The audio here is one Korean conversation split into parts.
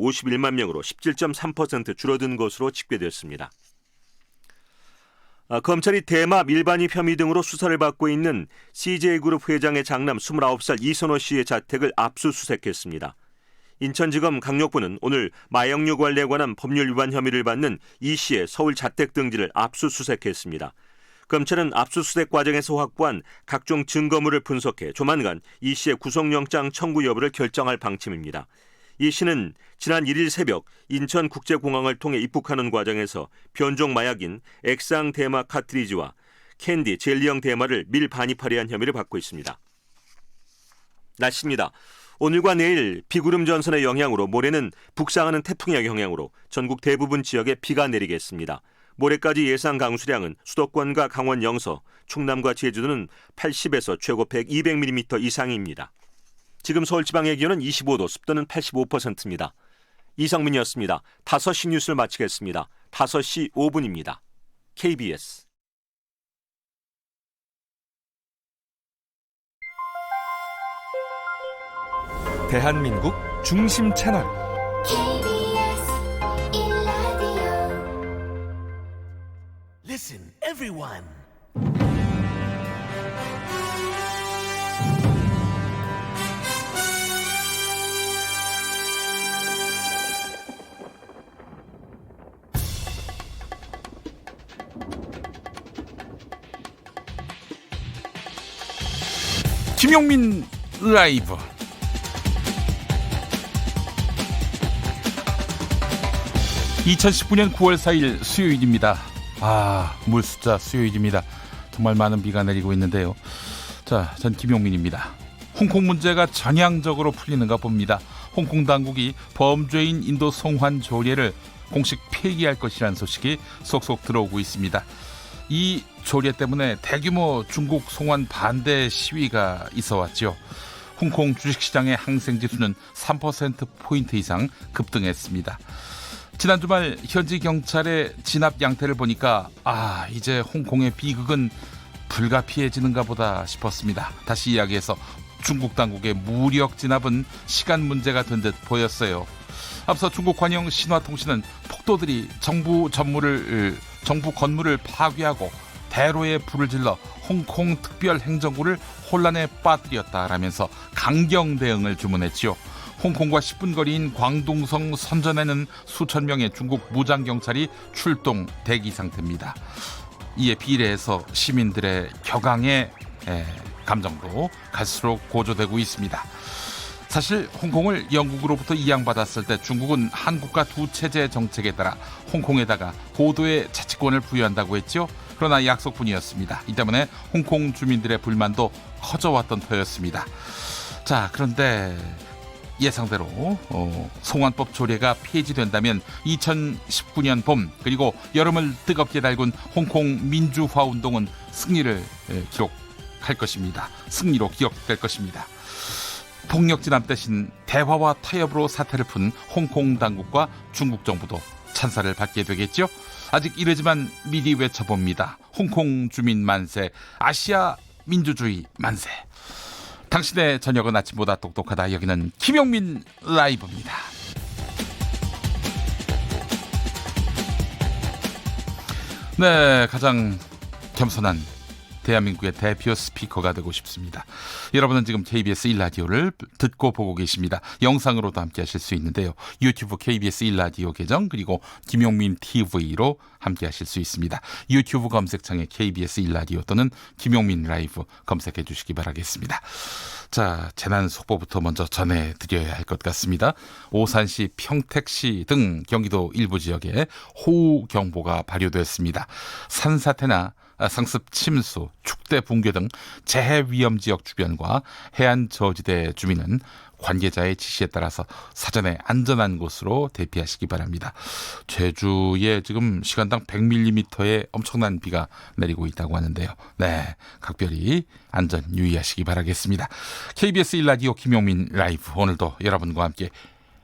51만 명으로 17.3% 줄어든 것으로 집계됐습니다. 검찰이 대마 밀반입 혐의 등으로 수사를 받고 있는 CJ그룹 회장의 장남 29살 이선호 씨의 자택을 압수수색했습니다. 인천지검 강력부는 오늘 마약류 관리에 관한 법률 위반 혐의를 받는 이 씨의 서울 자택 등지를 압수수색했습니다. 검찰은 압수수색 과정에서 확보한 각종 증거물을 분석해 조만간 이 씨의 구속영장 청구 여부를 결정할 방침입니다. 이 씨는 지난 1일 새벽 인천국제공항을 통해 입국하는 과정에서 변종 마약인 액상 대마 카트리지와 캔디 젤리형 대마를 밀반입하려 한 혐의를 받고 있습니다. 날씨입니다. 오늘과 내일 비구름 전선의 영향으로 모레는 북상하는 태풍의 영향으로 전국 대부분 지역에 비가 내리겠습니다. 모레까지 예상 강수량은 수도권과 강원 영서, 충남과 제주도는 80에서 최고 200mm 이상입니다. 지금 서울 지방의 기온은 25도, 습도는 85%입니다. 이성민이었습니다. 5시 뉴스를 마치겠습니다. 5시 5분입니다. KBS 대한민국 중심 채널 KBS 1라디오. Listen, everyone. 김용민 라이브. (2019년 9월 4일) 수요일입니다. 물숫자 수요일입니다. 정말 많은 비가 내리고 있는데요. 자, 전 김용민입니다. 홍콩 문제가 전향적으로 풀리는가 봅니다. 홍콩 당국이 범죄인 인도 송환 조례를 공식 폐기할 것이라는 소식이 속속 들어오고 있습니다. 이 조례 때문에 대규모 중국 송환 반대 시위가 있어 왔죠. 홍콩 주식시장의 항생지수는 3%포인트 이상 급등했습니다. 지난 주말 현지 경찰의 진압 양태를 보니까 이제 홍콩의 비극은 불가피해지는가 보다 싶었습니다. 다시 이야기해서 중국 당국의 무력 진압은 시간 문제가 된 듯 보였어요. 앞서 중국 관영 신화통신은 폭도들이 정부 건물을 파괴하고 대로에 불을 질러 홍콩 특별행정구를 혼란에 빠뜨렸다라면서 강경 대응을 주문했지요. 홍콩과 10분 거리인 광둥성 선전에는 수천 명의 중국 무장경찰이 출동 대기 상태입니다. 이에 비례해서 시민들의 격앙의 감정도 갈수록 고조되고 있습니다. 사실 홍콩을 영국으로부터 이양받았을 때 중국은 한국과 두 체제 정책에 따라 홍콩에다가 고도의 자치권을 부여한다고 했죠. 그러나 약속뿐이었습니다. 이 때문에 홍콩 주민들의 불만도 커져왔던 터였습니다. 자, 그런데 예상대로 송환법 조례가 폐지된다면 2019년 봄 그리고 여름을 뜨겁게 달군 홍콩 민주화 운동은 승리로 기억될 것입니다. 폭력 진압 대신 대화와 타협으로 사태를 푼 홍콩 당국과 중국 정부도 찬사를 받게 되겠죠. 아직 이르지만 미리 외쳐봅니다. 홍콩 주민 만세, 아시아 민주주의 만세. 당신의 저녁은 아침보다 똑똑하다. 여기는 김용민 라이브입니다. 네, 가장 겸손한 대한민국의 대표 스피커가 되고 싶습니다. 여러분은 지금 KBS 1라디오를 듣고 보고 계십니다. 영상으로도 함께 하실 수 있는데요. 유튜브 KBS 1라디오 계정 그리고 김용민 TV로 함께 하실 수 있습니다. 유튜브 검색창에 KBS 1라디오 또는 김용민 라이브 검색해 주시기 바라겠습니다. 자, 재난 속보부터 먼저 전해드려야 할 것 같습니다. 오산시, 평택시 등 경기도 일부 지역에 호우경보가 발효됐습니다. 산사태나 상습 침수, 축대 붕괴 등 재해 위험 지역 주변과 해안 저지대 주민은 관계자의 지시에 따라서 사전에 안전한 곳으로 대피하시기 바랍니다. 제주에 지금 시간당 100mm의 엄청난 비가 내리고 있다고 하는데요. 네, 각별히 안전 유의하시기 바라겠습니다. KBS 1라디오 김용민 라이브, 오늘도 여러분과 함께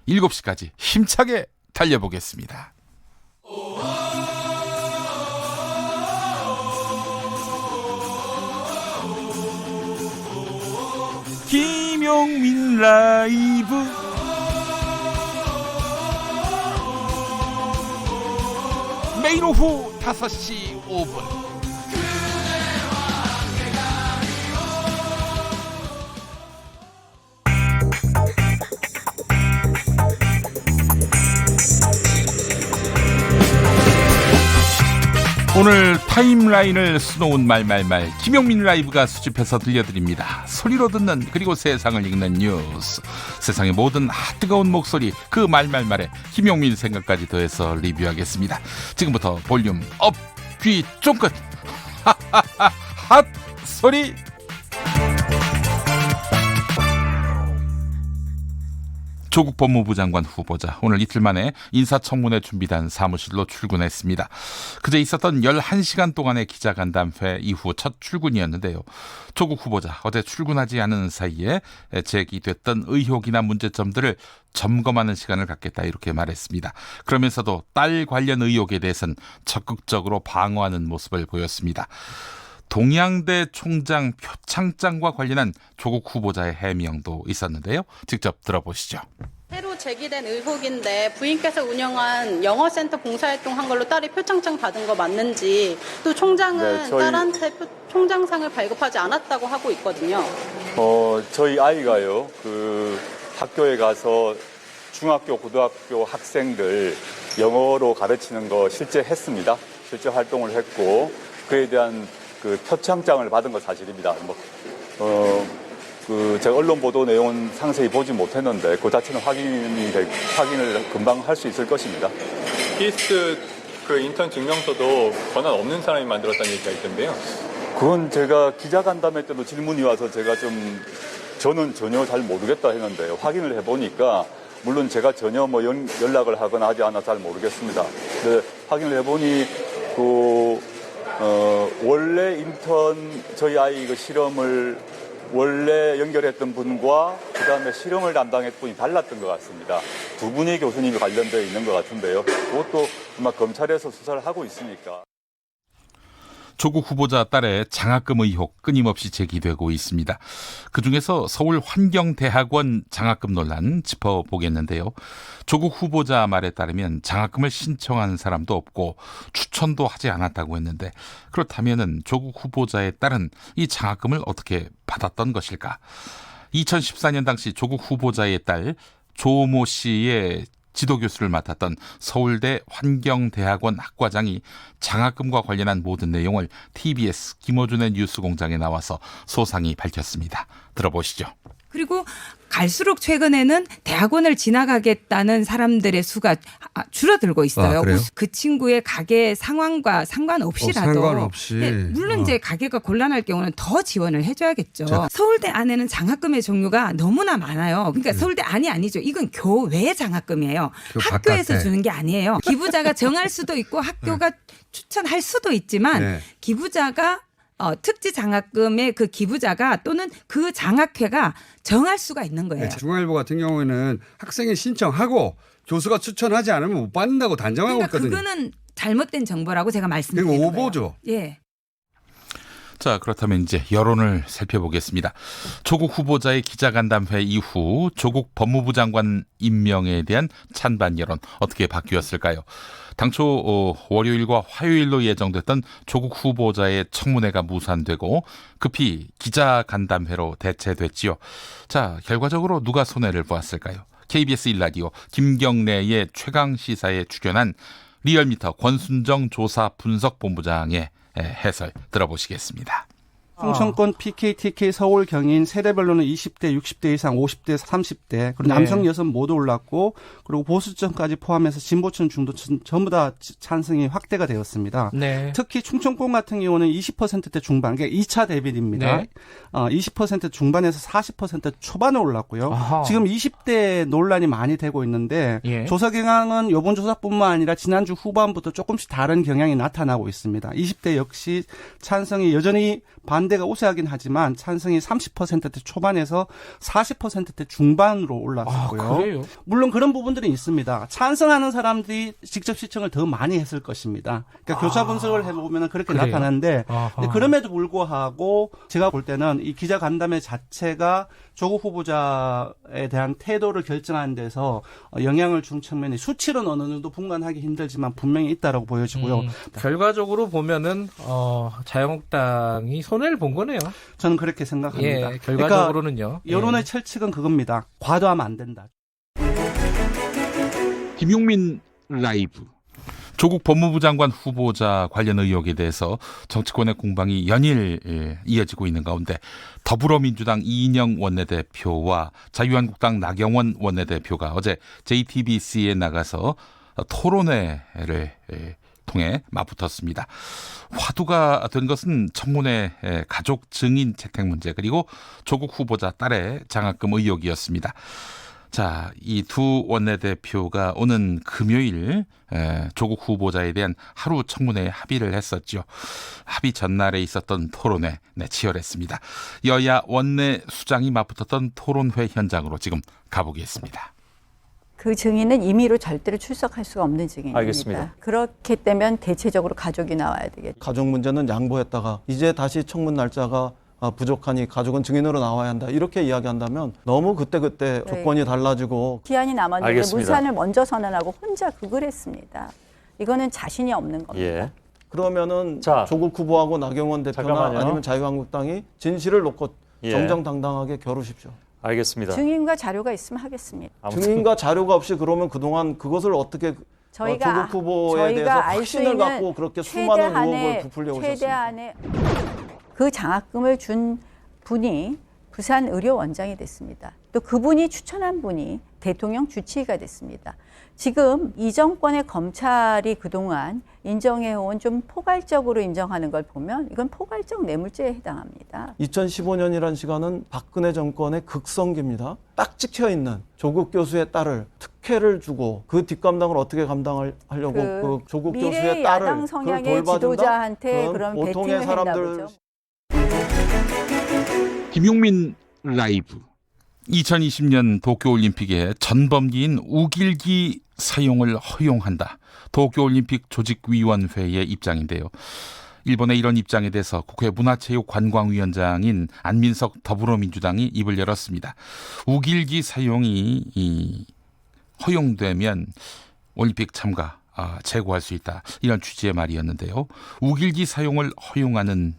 7시까지 힘차게 달려보겠습니다. 김용민 라이브. 매일 오후 5시 5분 오늘 타임라인을 수놓은 말말말 김용민 라이브가 수집해서 들려드립니다. 소리로 듣는 그리고 세상을 읽는 뉴스, 세상의 모든 뜨거운 목소리 그 말말말에 김용민 생각까지 더해서 리뷰하겠습니다. 지금부터 볼륨 업, 귀 쫑긋 핫 소리. 조국 법무부 장관 후보자 오늘 이틀 만에 인사청문회 준비단 사무실로 출근했습니다. 그제 있었던 11시간 동안의 기자간담회 이후 첫 출근이었는데요. 조국 후보자 어제 출근하지 않은 사이에 제기됐던 의혹이나 문제점들을 점검하는 시간을 갖겠다 이렇게 말했습니다. 그러면서도 딸 관련 의혹에 대해서는 적극적으로 방어하는 모습을 보였습니다. 동양대 총장 표창장과 관련한 조국 후보자의 해명도 있었는데요. 직접 들어보시죠. 새로 제기된 의혹인데 부인께서 운영한 영어센터 봉사활동한 걸로 딸이 표창장 받은 거 맞는지, 또 총장은 딸한테 총장상을 발급하지 않았다고 하고 있거든요. 저희 아이가요, 학교에 가서 중학교, 고등학교 학생들 영어로 가르치는 거 실제 했습니다. 실제 활동을 했고 그에 대한 표창장을 받은 건 사실입니다. 제가 언론 보도 내용은 상세히 보지 못했는데 그 자체는 확인을 금방 할 수 있을 것입니다. 히스트 인턴 증명서도 권한 없는 사람이 만들었다는 얘기가 있던데요. 그건 제가 기자간담회 때도 질문이 와서 저는 전혀 잘 모르겠다 했는데 확인을 해보니까 물론 제가 전혀 연락을 하거나 하지 않아 잘 모르겠습니다. 근데 확인을 해보니 원래 인턴 저희 아이 실험을 원래 연결했던 분과 그다음에 실험을 담당했던 분이 달랐던 것 같습니다. 두 분의 교수님이 관련되어 있는 것 같은데요. 그것도 아마 검찰에서 수사를 하고 있으니까. 조국 후보자 딸의 장학금 의혹 끊임없이 제기되고 있습니다. 그중에서 서울 환경대학원 장학금 논란 짚어보겠는데요. 조국 후보자 말에 따르면 장학금을 신청한 사람도 없고 추천도 하지 않았다고 했는데, 그렇다면 조국 후보자의 딸은 이 장학금을 어떻게 받았던 것일까? 2014년 당시 조국 후보자의 딸 조모 씨의 지도교수를 맡았던 서울대 환경대학원 학과장이 장학금과 관련한 모든 내용을 TBS 김어준의 뉴스공장에 나와서 소상히 밝혔습니다. 들어보시죠. 그리고 갈수록 최근에는 대학원을 지나가겠다는 사람들의 수가 줄어들고 있어요. 그 친구의 가게 상황과 상관없이라도. 상관없이. 네, 물론 이제 가게가 곤란할 경우는 더 지원을 해줘야겠죠. 서울대 안에는 장학금의 종류가 너무나 많아요. 그러니까 서울대 안이 아니죠. 이건 교외 장학금이에요. 학교에서 바깥에. 주는 게 아니에요. 기부자가 정할 수도 있고 학교가 추천할 수도 있지만 기부자가 특지 장학금의 그 기부자가 또는 그 장학회가 정할 수가 있는 거예요. 중앙일보 같은 경우에는 학생이 신청하고 교수가 추천하지 않으면 못 받는다고 단정하고 있거든요. 그거는 잘못된 정보라고 제가 말씀드리는 거예요. 오보죠. 예. 자, 그렇다면 이제 여론을 살펴보겠습니다. 조국 후보자의 기자간담회 이후 조국 법무부 장관 임명에 대한 찬반 여론 어떻게 바뀌었을까요? 당초 월요일과 화요일로 예정됐던 조국 후보자의 청문회가 무산되고 급히 기자간담회로 대체됐지요. 자, 결과적으로 누가 손해를 보았을까요? KBS 1라디오 김경래의 최강시사에 출연한 리얼미터 권순정 조사 분석본부장의 해설 들어보시겠습니다. 충청권 PK, TK 서울 경인 세대별로는 20대, 60대 이상, 50대, 30대 그리고 남성, 여성 모두 올랐고 그리고 보수층까지 포함해서 진보층, 중도층 전부 다 찬성이 확대가 되었습니다. 특히 충청권 같은 경우는 20%대 중반, 그러니까 2차 대비입니다. 20% 중반에서 40% 초반에 올랐고요. 지금 20대 논란이 많이 되고 있는데 조사 경향은 이번 조사뿐만 아니라 지난주 후반부터 조금씩 다른 경향이 나타나고 있습니다. 20대 역시 찬성이 여전히 반대가 우세하긴 하지만 찬성이 30%대 초반에서 40%대 중반으로 올랐고요. 물론 그런 부분들이 있습니다. 찬성하는 사람들이 직접 시청을 더 많이 했을 것입니다. 그러니까 교차 분석을 해보면 그렇게 나타나는데 그럼에도 불구하고 제가 볼 때는 이 기자간담회 자체가 조국 후보자에 대한 태도를 결정하는 데서 영향을 준 측면이 수치로는 어느 정도 분간하기 힘들지만 분명히 있다라고 보여지고요. 결과적으로 보면은 자유한국당이 손해를 본 거네요. 저는 그렇게 생각합니다. 예, 결과적으로는요. 그러니까 여론의 철칙은 그겁니다. 과도하면 안 된다. 김용민 라이브. 조국 법무부 장관 후보자 관련 의혹에 대해서 정치권의 공방이 연일 이어지고 있는 가운데 더불어민주당 이인영 원내대표와 자유한국당 나경원 원내대표가 어제 JTBC에 나가서 토론회를 통해 맞붙었습니다. 화두가 된 것은 청문회 가족 증인 채택 문제 그리고 조국 후보자 딸의 장학금 의혹이었습니다. 자, 이 두 원내대표가 오는 금요일 조국 후보자에 대한 하루 청문회에 합의를 했었죠. 합의 전날에 있었던 토론회 치열했습니다. 여야 원내 수장이 맞붙었던 토론회 현장으로 지금 가보겠습니다. 그 증인은 임의로 절대로 출석할 수가 없는 증인입니다. 알겠습니다. 그렇기 때문에 대체적으로 가족이 나와야 되겠죠. 가족 문제는 양보했다가 이제 다시 청문 날짜가 부족하니 가족은 증인으로 나와야 한다. 이렇게 이야기한다면 너무 그때그때 조건이 달라지고 기한이 남았는데 알겠습니다. 무산을 먼저 선언하고 혼자 그걸 했습니다. 이거는 자신이 없는 겁니다. 예. 그러면은 자, 조국 후보하고 나경원 대표나 잠깐만요. 아니면 자유한국당이 진실을 놓고 예. 정정당당하게 겨루십시오. 알겠습니다. 증인과 자료가 있으면 하겠습니다. 증인과 자료가 없이 그러면 그동안 그것을 어떻게 조국 후보에 대해서 확신을 갖고 그렇게 수많은 의혹을 부풀려 오셨습니까? 최대한의 그 장학금을 준 분이 부산 의료원장이 됐습니다. 또 그분이 추천한 분이 대통령 주치의가 됐습니다. 지금 이 정권의 검찰이 그동안 인정해온 좀 포괄적으로 인정하는 걸 보면 이건 포괄적 뇌물죄에 해당합니다. 2015년이라는 시간은 박근혜 정권의 극성기입니다. 딱 찍혀있는 조국 교수의 딸을 특혜를 주고 그 뒷감당을 어떻게 감당하려고 그 조국 교수의 딸을 야당 성향의 지도자한테 그런 보통의 배팅을 사람들 했나 보죠. 김용민 라이브. 2020년 도쿄올림픽에 전범기인 우길기 사용을 허용한다. 도쿄올림픽 조직위원회의 입장인데요. 일본의 이런 입장에 대해서 국회 문화체육관광위원장인 안민석 더불어민주당이 입을 열었습니다. 우길기 사용이 허용되면 올림픽 참가 제고할 수 있다. 이런 취지의 말이었는데요. 우길기 사용을 허용하는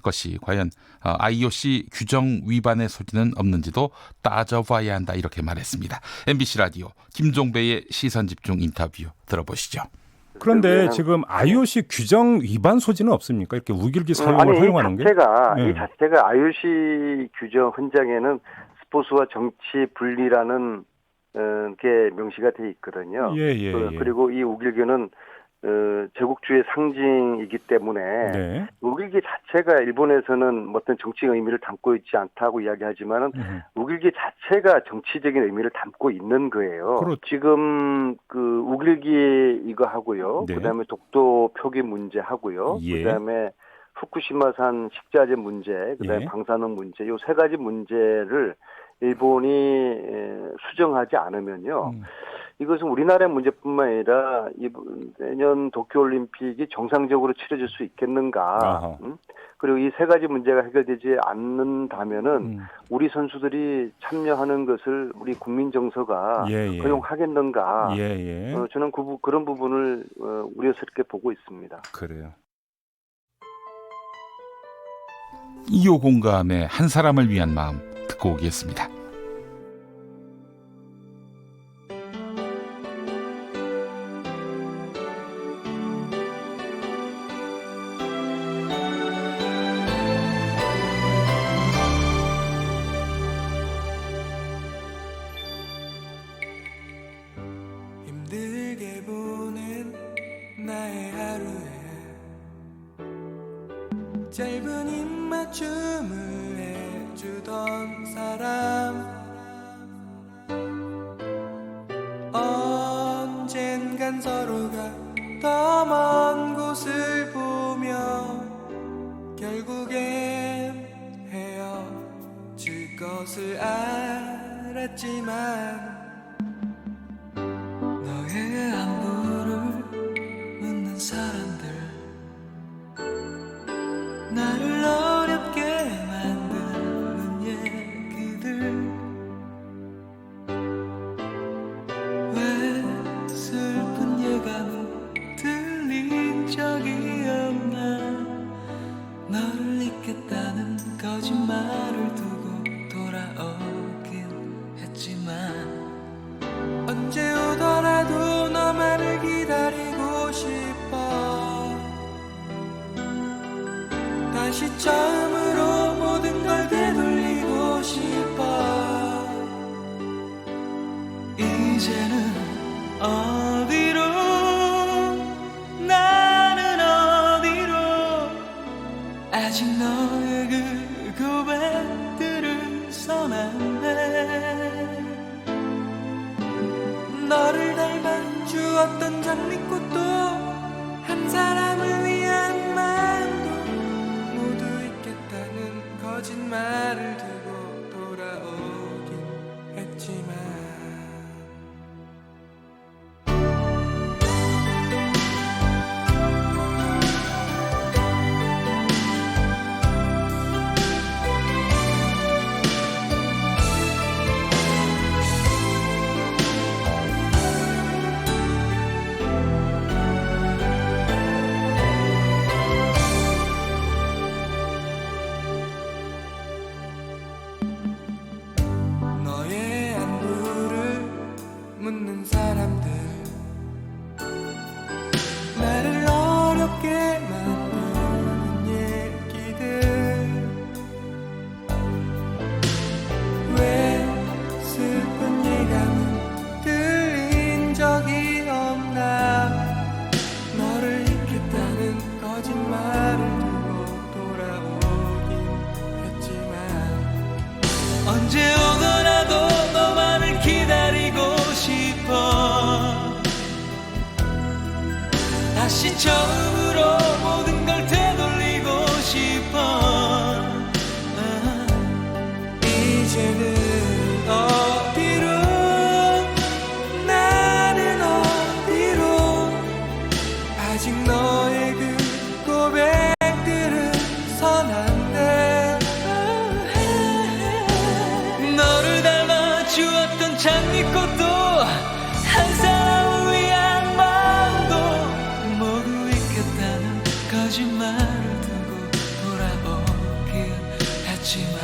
것이 과연 IOC 규정 위반의 소지는 없는지도 따져봐야 한다. 이렇게 말했습니다. MBC 라디오 김종배의 시선집중 인터뷰 들어보시죠. 그런데 지금 IOC 규정 위반 소지는 없습니까? 이렇게 우길기 사용을 허용하는 게? 이 자체가 IOC 규정 헌장에는 스포츠와 정치 분리라는 게 명시가 돼 있거든요. 그리고 이 우길기는 제국주의 상징이기 때문에 우길기 자체가 일본에서는 어떤 정치적 의미를 담고 있지 않다고 이야기하지만은 우길기 자체가 정치적인 의미를 담고 있는 거예요. 지금 그 우길기 이거 하고요. 그다음에 독도 표기 문제 하고요. 그다음에 후쿠시마산 식자재 문제, 그다음에 방사능 문제, 요 세 가지 문제를 일본이 수정하지 않으면요. 이것은 우리나라의 문제뿐만 아니라 내년 도쿄올림픽이 정상적으로 치러질 수 있겠는가. 그리고 이 세 가지 문제가 해결되지 않는다면은 우리 선수들이 참여하는 것을 우리 국민 정서가 허용하겠는가. 저는 그런 부분을 우려스럽게 보고 있습니다. 그래요. 2호 공감의 한 사람을 위한 마음 듣고 오겠습니다. 힘들게 보낸 나의 하루에 짧은 입맞춤을 해주던 사람 언젠간 서로가 더 먼 곳을 보며 결국엔 헤어질 것을 알았지만 너의 안부를 묻는 사람들 나를 어렵게 만드는 얘기들 다시 처음으로 모든 걸 되돌리고 싶어. 이제는 어디로, 나는 어디로, 아직 너의 그 고백들을 써놨네. 너를 닮아 주었던 장미꽃도 한 사람을 위한 마음도 모두 있겠다는 거짓말을 두고 돌아오긴 했지만 너의 안부를 묻는 사람들, 나를 어렵게 만드는 얘기들, 왜 슬픈 예감은 들린 적이 없나. 너를 잊겠다는 거짓말을 두고 돌아오긴 했지만 언제 오더라도 너만을 기다리고 싶어. 다시 처음으로 모든 걸 되돌리고 싶어. 이제는 어디로, 나는 어디로, 아직 너의 그 고백들은 선한데. 너를 닮아 주었던 장미꽃도 한 사람을 위한 마음도 모두 있겠다는 거짓말을 두고 돌아오긴 했지만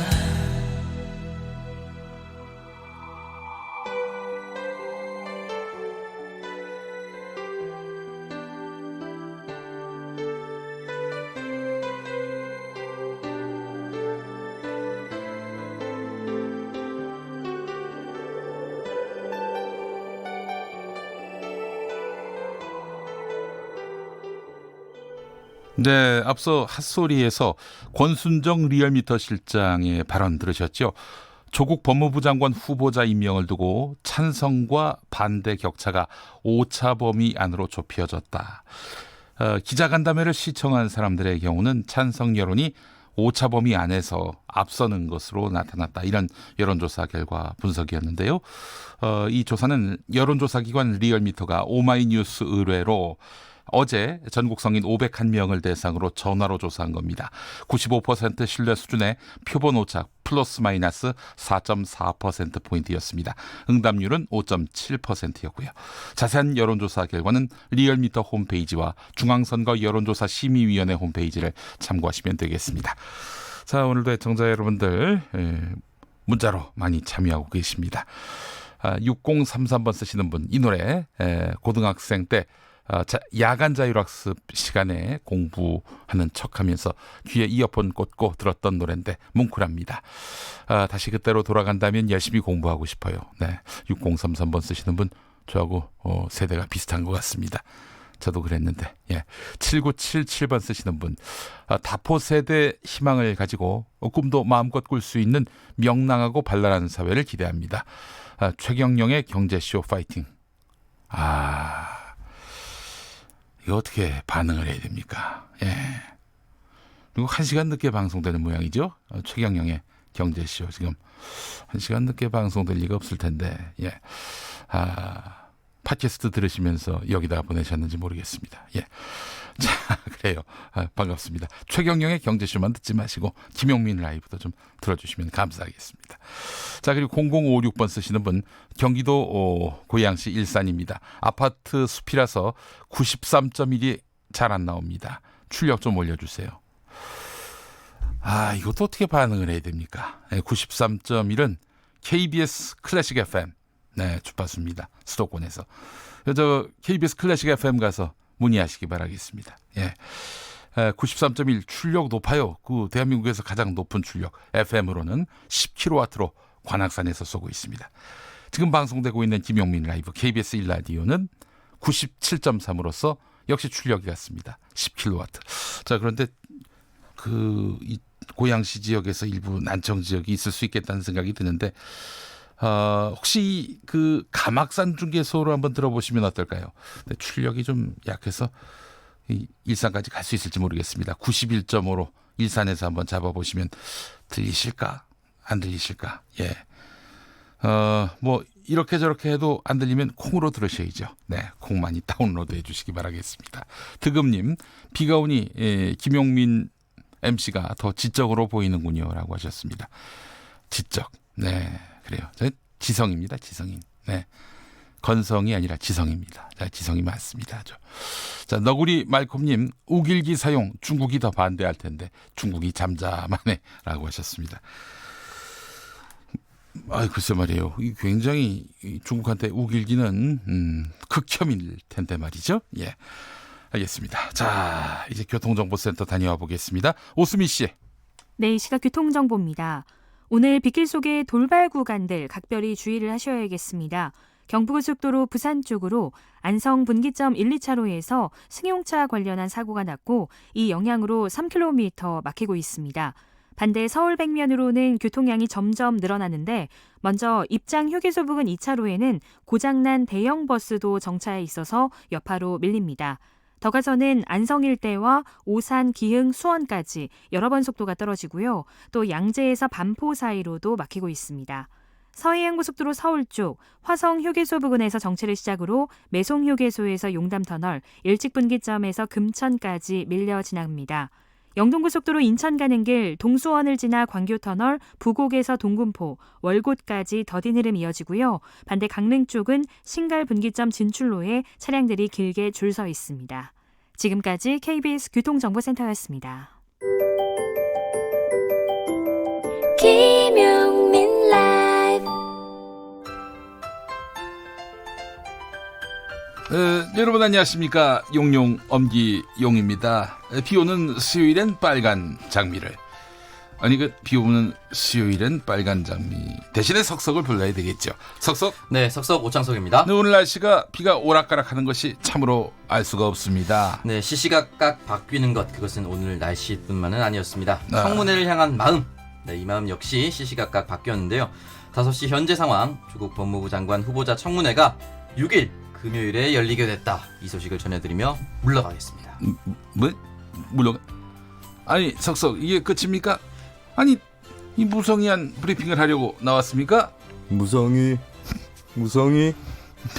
네, 앞서 핫소리에서 권순정 리얼미터 실장의 발언 들으셨죠? 조국 법무부 장관 후보자 임명을 두고 찬성과 반대 격차가 오차 범위 안으로 좁혀졌다. 기자간담회를 시청한 사람들의 경우는 찬성 여론이 오차 범위 안에서 앞서는 것으로 나타났다. 이런 여론조사 결과 분석이었는데요. 이 조사는 여론조사기관 리얼미터가 오마이뉴스 의뢰로 어제 전국 성인 501명을 대상으로 전화로 조사한 겁니다. 95% 신뢰 수준의 표본 오차 플러스 마이너스 4.4%포인트였습니다. 응답률은 5.7%였고요. 자세한 여론조사 결과는 리얼미터 홈페이지와 중앙선거 여론조사 심의위원회 홈페이지를 참고하시면 되겠습니다. 자, 오늘도 애청자 여러분들 문자로 많이 참여하고 계십니다. 6033번 쓰시는 분, 이 노래 고등학생 때 야간 자율학습 시간에 공부하는 척하면서 귀에 이어폰 꽂고 들었던 노래인데 뭉클합니다. 다시 그때로 돌아간다면 열심히 공부하고 싶어요. 네, 6033번 쓰시는 분 저하고 세대가 비슷한 것 같습니다. 저도 그랬는데. 예. 7977번 쓰시는 분, 다포 세대 희망을 가지고 꿈도 마음껏 꿀 수 있는 명랑하고 발랄한 사회를 기대합니다. 최경영의 경제쇼 파이팅. 이거 어떻게 반응을 해야 됩니까? 예. 그리고 1시간 늦게 방송되는 모양이죠. 최경영의 경제쇼. 지금 1시간 늦게 방송될 리가 없을 텐데. 예. 팟캐스트 들으시면서 여기다 보내셨는지 모르겠습니다. 예. 자, 그래요. 반갑습니다. 최경영의 경제쇼만 듣지 마시고 김용민 라이브도 좀 들어주시면 감사하겠습니다. 자, 그리고 0056번 쓰시는 분, 경기도 고양시 일산입니다. 아파트 숲이라서 93.1이 잘 안 나옵니다. 출력 좀 올려주세요. 이것도 어떻게 반응을 해야 됩니까? 93.1은 KBS 클래식 FM 네, 주파수입니다. 수도권에서. KBS 클래식 FM 가서 문의하시기 바라겠습니다. 예. 93.1 출력 높아요. 그 대한민국에서 가장 높은 출력 FM으로는 10kW로 관악산에서 쏘고 있습니다. 지금 방송되고 있는 김용민 라이브 KBS 1라디오는 97.3으로서 역시 출력이 같습니다. 10kW. 자, 그런데 이 고양시 지역에서 일부 난청 지역이 있을 수 있겠다는 생각이 드는데 혹시 그 감악산 중개소를 한번 들어보시면 어떨까요? 근데 출력이 좀 약해서 일산까지 갈 수 있을지 모르겠습니다. 91.5로 일산에서 한번 잡아보시면 들리실까? 안 들리실까? 예. 뭐 이렇게 저렇게 해도 안 들리면 콩으로 들으셔야죠. 네, 콩 많이 다운로드 해주시기 바라겠습니다. 득음님, 비가 오니 김용민 MC가 더 지적으로 보이는군요라고 하셨습니다. 지적, 네, 그래요. 저 지성입니다, 지성인. 네, 건성이 아니라 지성입니다. 자, 지성이 맞습니다. 자, 너구리 말콤님, 우길기 사용 중국이 더 반대할 텐데 중국이 잠잠하네라고 하셨습니다. 글쎄 말이에요. 굉장히 중국한테 우길기는 극혐일 텐데 말이죠. 예, 알겠습니다. 자, 이제 교통정보센터 다녀와 보겠습니다. 오수미 씨. 네, 이 시각 교통정보입니다. 오늘 빗길 속의 돌발 구간들 각별히 주의를 하셔야겠습니다. 경부고속도로 부산 쪽으로 안성 분기점 1, 2차로에서 승용차 관련한 사고가 났고 이 영향으로 3km 막히고 있습니다. 반대 서울 백면으로는 교통량이 점점 늘어나는데 먼저 입장 휴게소 부근 2차로에는 고장난 대형 버스도 정차해 있어서 여파로 밀립니다. 더 가서는 안성 일대와 오산, 기흥, 수원까지 여러 번 속도가 떨어지고요. 또 양재에서 반포 사이로도 막히고 있습니다. 서해안고속도로 서울 쪽 화성 휴게소 부근에서 정체를 시작으로 매송 휴게소에서 용담터널, 일직분기점에서 금천까지 밀려 지납니다. 영동고속도로 인천 가는 길 동수원을 지나 광교터널, 부곡에서 동군포, 월곶까지 더딘 흐름 이어지고요. 반대 강릉 쪽은 신갈 분기점 진출로에 차량들이 길게 줄 서 있습니다. 지금까지 KBS 교통정보센터였습니다. 김용민 라이브. 여러분 안녕하십니까. 용용 엄기용입니다. 비오는 수요일엔 빨간 장미를, 비오는 수요일엔 빨간 장미 대신에 석석을 불러야 되겠죠. 석석? 네, 석석 오창석입니다. 네, 오늘 날씨가 비가 오락가락하는 것이 참으로 알 수가 없습니다. 네, 시시각각 바뀌는 것, 그것은 오늘 날씨뿐만은 아니었습니다. 청문회를 향한 마음, 네, 이 마음 역시 시시각각 바뀌었는데요. 5시 현재 상황, 조국 법무부 장관 후보자 청문회가 6일 금요일에 열리게 됐다. 이 소식을 전해드리며 물러가겠습니다. 물러가? 아니, 석석, 이게 끝입니까? 아니, 이 무성의한 브리핑을 하려고 나왔습니까? 무성의?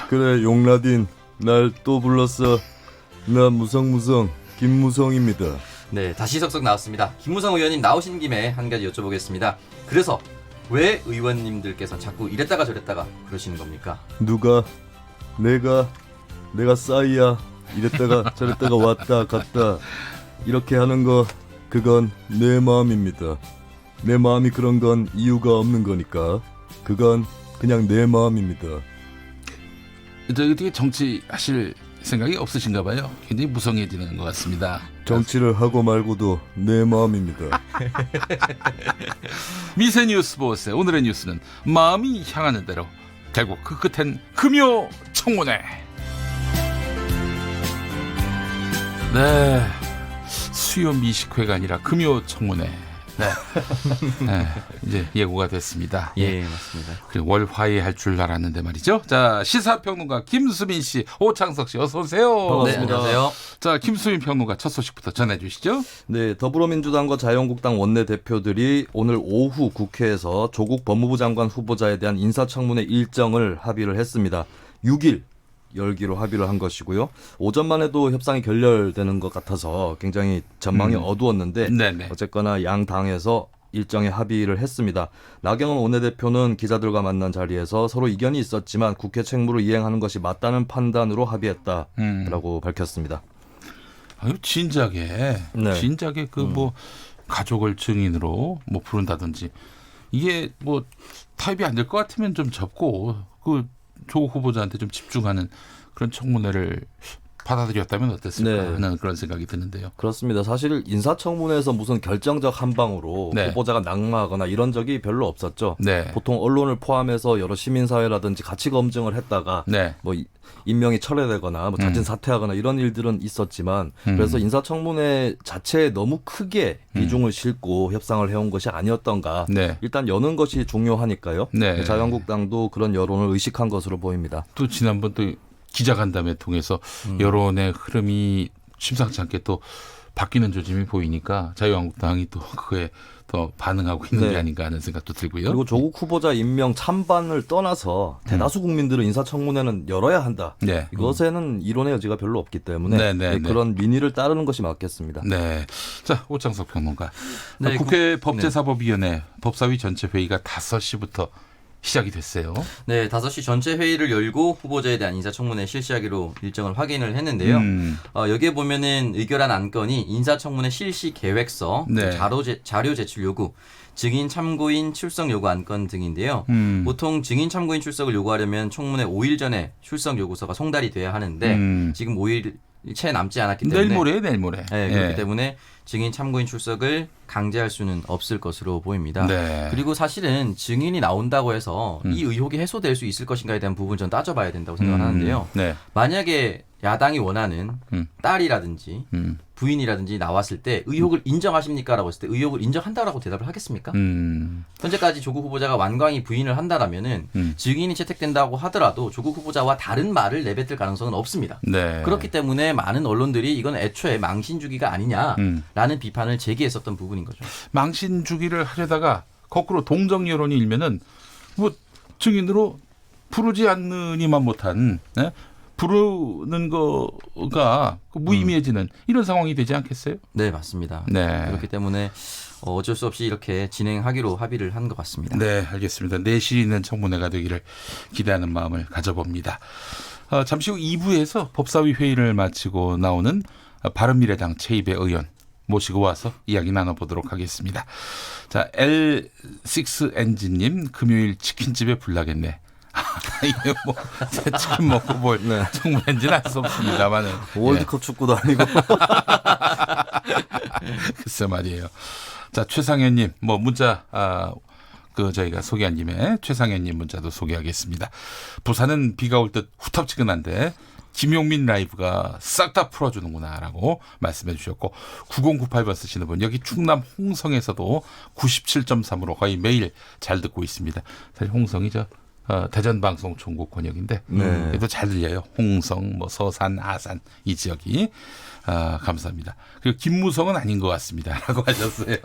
그래, 용라딘, 날 또 불렀어. 나 무성 김무성입니다. 네, 다시 석석 나왔습니다. 김무성 의원님 나오신 김에 한 가지 여쭤보겠습니다. 그래서 왜 의원님들께서 자꾸 이랬다가 저랬다가 그러시는 겁니까? 누가? 내가 싸이야. 이랬다가 저랬다가 왔다 갔다 이렇게 하는 거, 그건 내 마음입니다. 내 마음이 그런 건 이유가 없는 거니까 그건 그냥 내 마음입니다. 어떻게 정치하실 생각이 없으신가 봐요. 굉장히 무성해지는 것 같습니다. 정치를 하고 말고도 내 마음입니다. 미세 뉴스 보세요. 오늘의 뉴스는 마음이 향하는 대로, 결국 그 끝엔 금요 청문회. 네, 수요 미식회가 아니라 금요 청문회. 네. 네, 이제 예고가 됐습니다. 예, 맞습니다. 그리고 월화에 할 줄 알았는데 말이죠. 자, 시사평론가 김수민 씨, 오창석 씨, 어서 오세요. 반갑습니다. 네, 안녕하세요. 자, 김수민 평론가 첫 소식부터 전해주시죠. 네, 더불어민주당과 자유한국당 원내대표들이 오늘 오후 국회에서 조국 법무부 장관 후보자에 대한 인사청문회 일정을 합의를 했습니다. 6일 열기로 합의를 한 것이고요. 오전만 해도 협상이 결렬되는 것 같아서 굉장히 전망이 어두웠는데 네네. 어쨌거나 양 당에서 일정에 합의를 했습니다. 나경원 원내대표는 기자들과 만난 자리에서 서로 이견이 있었지만 국회 책무를 이행하는 것이 맞다는 판단으로 합의했다라고 밝혔습니다. 아유, 진작에 그 뭐 가족을 증인으로 뭐 부른다든지, 이게 뭐 타협이 안 될 것 같으면 좀 접고 그 조국 후보자한테 좀 집중하는 그런 청문회를 받아들였다면 어땠을까 네. 하는 그런 생각이 드는데요. 그렇습니다. 사실 인사청문회에서 무슨 결정적 한 방으로 네. 후보자가 낙마하거나 이런 적이 별로 없었죠. 네. 보통 언론을 포함해서 여러 시민사회라든지 가치 검증을 했다가 네. 뭐 임명이 철회되거나 뭐 자진 사퇴하거나 이런 일들은 있었지만 그래서 인사청문회 자체에 너무 크게 비중을 싣고 협상을 해온 것이 아니었던가. 네. 일단 여는 것이 중요하니까요. 네. 자유한국당도 그런 여론을 의식한 것으로 보입니다. 또 지난번 또 기자간담회 통해서 여론의 흐름이 심상치 않게 또 바뀌는 조짐이 보이니까 자유한국당이 또 그거에 더 반응하고 있는 네. 게 아닌가 하는 생각도 들고요. 그리고 조국 후보자 임명 찬반을 떠나서 대다수 국민들은 인사청문회는 열어야 한다. 네. 이것에는 이론의 여지가 별로 없기 때문에 네, 네, 네. 그런 민의를 따르는 것이 맞겠습니다. 네. 자, 오창석 평론가. 네, 국회 법제사법위원회 법사위 전체 회의가 5시부터 시작이 됐어요. 네, 5시 전체 회의를 열고 후보자에 대한 인사청문회 실시하기로 일정을 확인을 했는데요. 여기에 보면은 의결한 안건이 인사청문회 실시 계획서, 네. 자료 제출 요구, 증인 참고인 출석 요구 안건 등인데요. 보통 증인 참고인 출석을 요구하려면 청문회 5일 전에 출석 요구서가 송달이 돼야 하는데 지금 5일 채 남지 않았기 때문에 내일 모레. 네, 그렇기 예. 때문에 증인 참고인 출석을 강제할 수는 없을 것으로 보입니다. 네. 그리고 사실은 증인이 나온다고 해서 이 의혹이 해소될 수 있을 것인가에 대한 부분 전 따져봐야 된다고 생각을 하는데요. 네. 만약에 야당이 원하는 딸이라든지 부인이라든지 나왔을 때 의혹을 인정하십니까라고 했을 때 의혹을 인정한다라고 대답을 하겠습니까? 현재까지 조국 후보자가 완강히 부인을 한다라면은 증인이 채택된다고 하더라도 조국 후보자와 다른 말을 내뱉을 가능성은 없습니다. 네. 그렇기 때문에 많은 언론들이 이건 애초에 망신 주기가 아니냐라는 비판을 제기했었던 부분인 거죠. 망신 주기를 하려다가 거꾸로 동정 여론이 일면은 뭐 증인으로 부르지 않느니만 못한 부르는 거가 무의미해지는 이런 상황이 되지 않겠어요? 네, 맞습니다. 네. 그렇기 때문에 어쩔 수 없이 이렇게 진행하기로 합의를 한 것 같습니다. 네, 알겠습니다. 내실 있는 청문회가 되기를 기대하는 마음을 가져봅니다. 잠시 후 2부에서 법사위 회의를 마치고 나오는 바른미래당 최입의 의원 모시고 와서 이야기 나눠보도록 하겠습니다. 자, L6 엔진님 금요일 치킨집에 불나겠네. 이게 뭐 치킨 먹고 볼 청문회인지는 알 수 없습니다만은 월드컵 축구도 아니고 글쎄 말이에요. 자, 최상현님 뭐 문자 저희가 소개한 김에 최상현님 문자도 소개하겠습니다. 부산은 비가 올 듯 후텁지근한데 김용민 라이브가 싹 다 풀어주는구나라고 말씀해 주셨고 9098번 쓰시는 분 여기 충남 홍성에서도 97.3으로 거의 매일 잘 듣고 있습니다. 사실 홍성이 대전방송총국 권역인데 그래도 잘 들려요. 홍성, 뭐 서산, 아산 이 지역이 감사합니다. 그리고 김무성은 아닌 것 같습니다라고 하셨어요.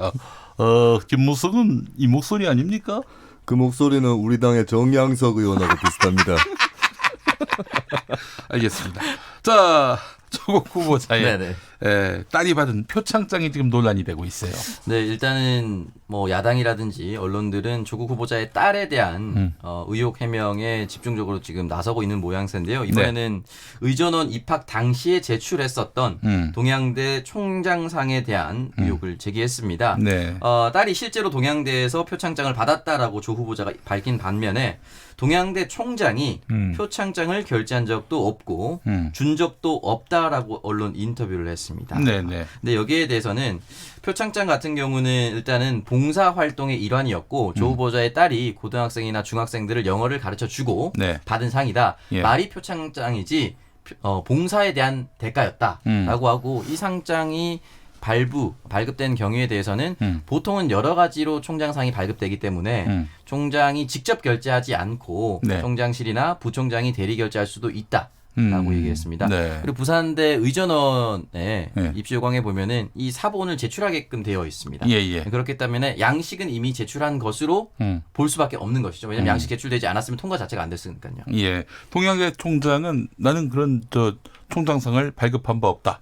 김무성은 이 목소리 아닙니까? 그 목소리는 우리 당의 정양석 의원하고 비슷합니다. 알겠습니다. 자, 조국 후보자의 딸이 받은 표창장이 지금 논란이 되고 있어요. 네, 일단은 뭐 야당이라든지 언론들은 조국 후보자의 딸에 대한 의혹 해명에 집중적으로 지금 나서고 있는 모양새인데요. 이번에는 의전원 입학 당시에 제출했었던 동양대 총장상에 대한 의혹을 제기했습니다. 네. 딸이 실제로 동양대에서 표창장을 받았다라고 조 후보자가 밝힌 반면에 동양대 총장이 표창장을 결제한 적도 없고 준 적도 없다라고 언론 인터뷰를 했습니다. 네네. 근데 여기에 대해서는 표창장 같은 경우는 일단은 봉사 활동의 일환이었고 조 후보자의 딸이 고등학생이나 중학생들을 영어를 가르쳐주고 받은 상이다. 예. 말이 표창장이지 봉사에 대한 대가였다라고 하고 이 상장이 발급된 경우에 대해서는 보통은 여러 가지로 총장상이 발급되기 때문에 총장이 직접 결제하지 않고 총장실이나 부총장이 대리 결제할 수도 있다라고 얘기했습니다. 네. 그리고 부산대 의전원의 입시 요강에 보면은 이 사본을 제출하게끔 되어 있습니다. 예. 그렇기 때문에 양식은 이미 제출한 것으로 볼 수밖에 없는 것이죠. 왜냐하면 양식 제출되지 않았으면 통과 자체가 안 됐으니까요. 예, 동양대 총장은 나는 그런 총장상을 발급한 바 없다.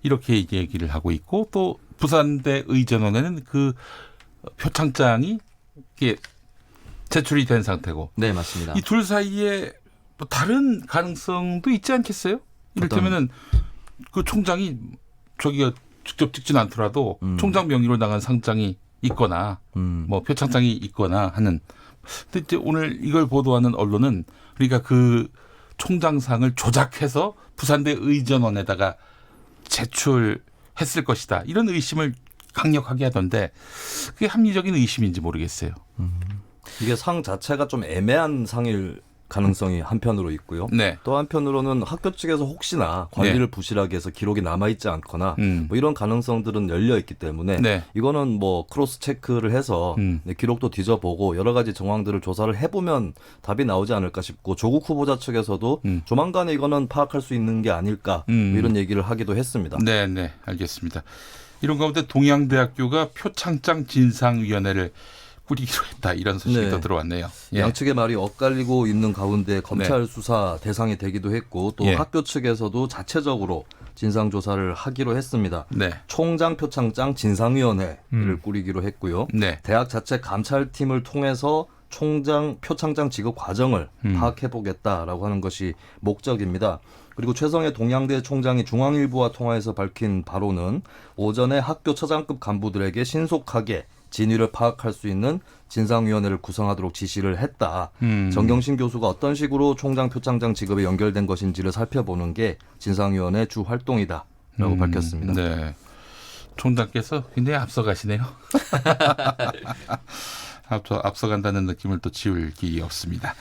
이렇게 얘기를 하고 있고 또 부산대 의전원에는 그 표창장이 이게 제출이 된 상태고. 네, 맞습니다. 이 둘 사이에 뭐 다른 가능성도 있지 않겠어요? 이를테면은 그 총장이 저기가 직접 찍진 않더라도 총장 명의로 나간 상장이 있거나 뭐 표창장이 있거나 하는. 근데 이제 오늘 이걸 보도하는 언론은 그러니까 그 총장상을 조작해서 부산대 의전원에다가 제출했을 것이다. 이런 의심을 강력하게 하던데 그게 합리적인 의심인지 모르겠어요. 이게 상 자체가 좀 애매한 상일 가능성이 한편으로 있고요. 네. 또 한편으로는 학교 측에서 혹시나 관리를 부실하게 해서 기록이 남아있지 않거나 뭐 이런 가능성들은 열려있기 때문에 이거는 뭐 크로스 체크를 해서 기록도 뒤져보고 여러 가지 정황들을 조사를 해보면 답이 나오지 않을까 싶고 조국 후보자 측에서도 조만간에 이거는 파악할 수 있는 게 아닐까 뭐 이런 얘기를 하기도 했습니다. 네, 알겠습니다. 이런 가운데 동양대학교가 표창장 진상위원회를 꾸리기로 했다 이런 소식이 또 들어왔네요. 양측의 말이 엇갈리고 있는 가운데 검찰 수사 대상이 되기도 했고 또 학교 측에서도 자체적으로 진상조사를 하기로 했습니다. 총장 표창장 진상위원회를 꾸리기로 했고요. 대학 자체 감찰팀을 통해서 총장 표창장 지급 과정을 파악해보겠다라고 하는 것이 목적입니다. 그리고 최성해 동양대 총장이 중앙일보와 통화해서 밝힌 바로는 오전에 학교 처장급 간부들에게 신속하게 진위를 파악할 수 있는 진상위원회를 구성하도록 지시를 했다. 정경심 교수가 어떤 식으로 총장 표창장 지급에 연결된 것인지를 살펴보는 게 진상위원회 주 활동이다라고 밝혔습니다. 네. 총장께서 굉장히 앞서가시네요. 앞서간다는 느낌을 또 지울 길이 없습니다.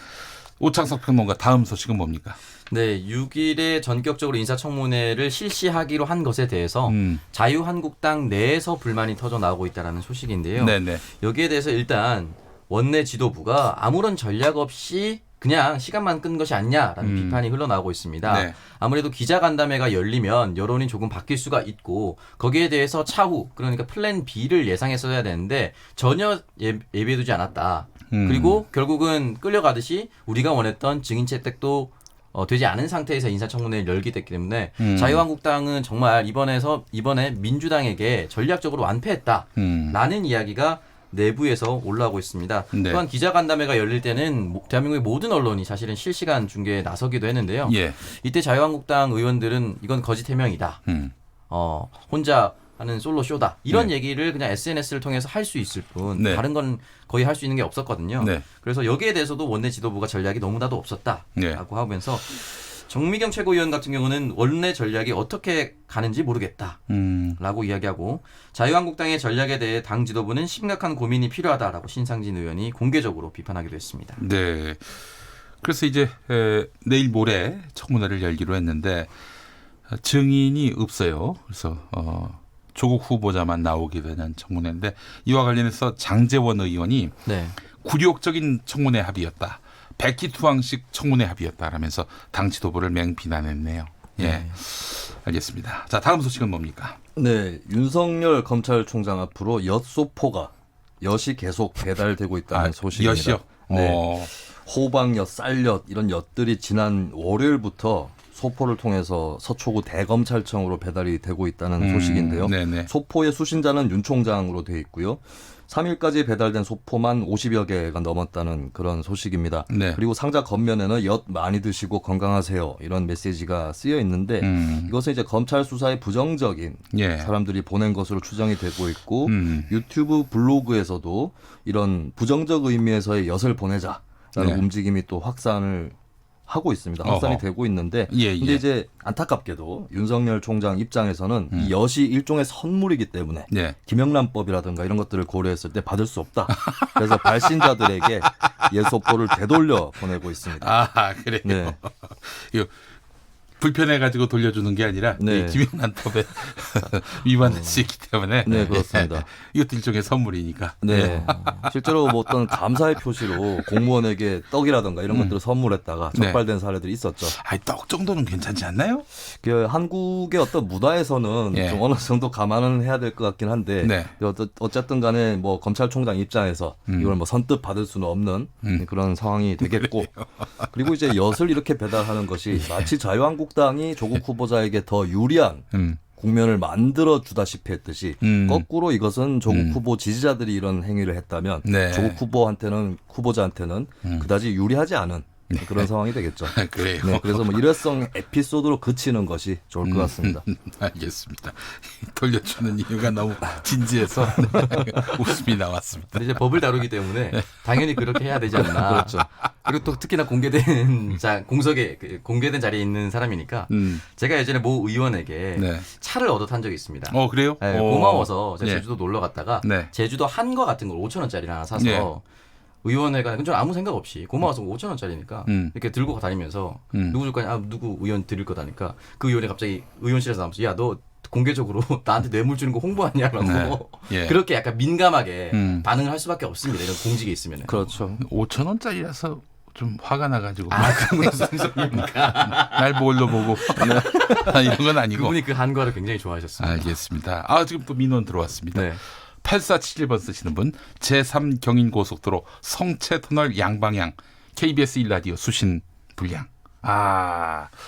오창석 평론가 다음 소식은 뭡니까? 네, 6일에 전격적으로 인사청문회를 실시하기로 한 것에 대해서 자유한국당 내에서 불만이 터져 나오고 있다는 소식인데요. 여기에 대해서 일단 원내 지도부가 아무런 전략 없이 그냥 시간만 끈 것이 아니냐라는 비판이 흘러나오고 있습니다. 아무래도 기자간담회가 열리면 여론이 조금 바뀔 수가 있고 거기에 대해서 차후 그러니까 플랜 B를 예상했어야 되는데 전혀 예비해두지 않았다. 그리고 결국은 끌려가듯이 우리가 원했던 증인 채택도 되지 않은 상태에서 인사청문회를 열게 됐기 때문에 자유한국당은 정말 이번에 민주당에게 전략적으로 완패했다라는 이야기가 내부에서 올라오고 있습니다. 또한 기자간담회가 열릴 때는 대한민국의 모든 언론이 사실은 실시간 중계에 나서기도 했는데요. 이때 자유한국당 의원들은 이건 거짓 해명이다. 혼자 하는 솔로 쇼다. 이런 얘기를 그냥 SNS를 통해서 할 수 있을 뿐 다른 건 거의 할 수 있는 게 없었거든요. 그래서 여기에 대해서도 원내 지도부가 전략이 너무나도 없었다라고 하면서 정미경 최고위원 같은 경우는 원내 전략이 어떻게 가는지 모르겠다라고 이야기하고 자유한국당의 전략에 대해 당 지도부는 심각한 고민이 필요하다라고 신상진 의원이 공개적으로 비판하기도 했습니다. 네. 그래서 이제 내일 모레 청문회를 열기로 했는데 증인이 없어요. 그래서 조국 후보자만 나오게 되는 청문회인데 이와 관련해서 장제원 의원이 굴욕적인 청문회 합의였다. 백기투항식 청문회 합의였다라면서 당 지도부를 맹비난했네요. 알겠습니다. 자, 다음 소식은 뭡니까? 네, 윤석열 검찰총장 앞으로 엿이 계속 배달되고 있다는 소식입니다. 엿이요? 네, 호박엿, 쌀엿 이런 엿들이 지난 월요일부터 소포를 통해서 서초구 대검찰청으로 배달이 되고 있다는 소식인데요. 소포의 수신자는 윤 총장으로 되어 있고요. 3일까지 배달된 소포만 50여 개가 넘었다는 그런 소식입니다. 그리고 상자 겉면에는 엿 많이 드시고 건강하세요 이런 메시지가 쓰여 있는데 이것은 이제 검찰 수사에 부정적인 사람들이 보낸 것으로 추정이 되고 있고 유튜브 블로그에서도 이런 부정적 의미에서의 엿을 보내자라는 움직임이 또 확산을 하고 있습니다. 확산이 되고 있는데 근데 이제 안타깝게도 윤석열 총장 입장에서는 이 엿이 일종의 선물이기 때문에 김영란법이라든가 이런 것들을 고려했을 때 받을 수 없다. 그래서 발신자들에게 예소포를 되돌려 보내고 있습니다. 아, 그래요? 네. 불편해가지고 돌려주는 게 아니라 김영란법에 위반할 수 있기 때문에 그렇습니다. 이것도 일종의 선물이니까. 실제로 뭐 어떤 감사의 표시로 공무원에게 떡이라든가 이런 것들을 선물했다가 적발된 사례들이 있었죠. 떡 정도는 괜찮지 않나요? 한국의 어떤 문화에서는 좀 어느 정도 감안은 해야 될 것 같긴 한데 어쨌든 간에 뭐 검찰총장 입장에서 이걸 뭐 선뜻 받을 수는 없는 그런 상황이 되겠고 그리고 이제 엿을 이렇게 배달하는 것이 마치 자유한국당이 조국 후보자에게 더 유리한 국면을 만들어 주다시피 했듯이 거꾸로 이것은 조국 후보 지지자들이 이런 행위를 했다면 조국 후보자한테는 그다지 유리하지 않은 그런 상황이 되겠죠. 그래요. 네, 그래서 뭐 일회성 에피소드로 그치는 것이 좋을 것 같습니다. 알겠습니다. 돌려주는 이유가 너무 진지해서 웃음이 나왔습니다. 이제 법을 다루기 때문에 당연히 그렇게 해야 되지 않나. 그렇죠. 그리고 또 특히나 공개된 공석에 공개된 자리에 있는 사람이니까 제가 예전에 모 의원에게 차를 얻어 탄 적이 있습니다. 그래요? 네, 고마워서 제가 제주도 놀러 갔다가 제주도 한거 같은 걸 5,000원짜리를 하나 사서 의원회가 좀 아무 생각 없이 고마워서 5,000원짜리니까 이렇게 들고 다니면서 누구 줄 거냐? 누구 의원 드릴 거다니까 그 의원이 갑자기 의원실에서 나오면서 야, 너 공개적으로 나한테 뇌물 주는 거 홍보하냐라고 그렇게 약간 민감하게 반응을 할 수밖에 없습니다. 이런 공직에 있으면. 그렇죠. 5,000원짜리라서 좀 화가 나가지고. 그 무슨 소리입니까? 날 뭘로 보고. 이런 건 아니고. 그분이 그 한과를 굉장히 좋아하셨습니다. 알겠습니다. 지금 또 민원 들어왔습니다. 8471번 쓰시는 분, 제3경인고속도로 성채터널 양방향 KBS 1라디오 수신 불량.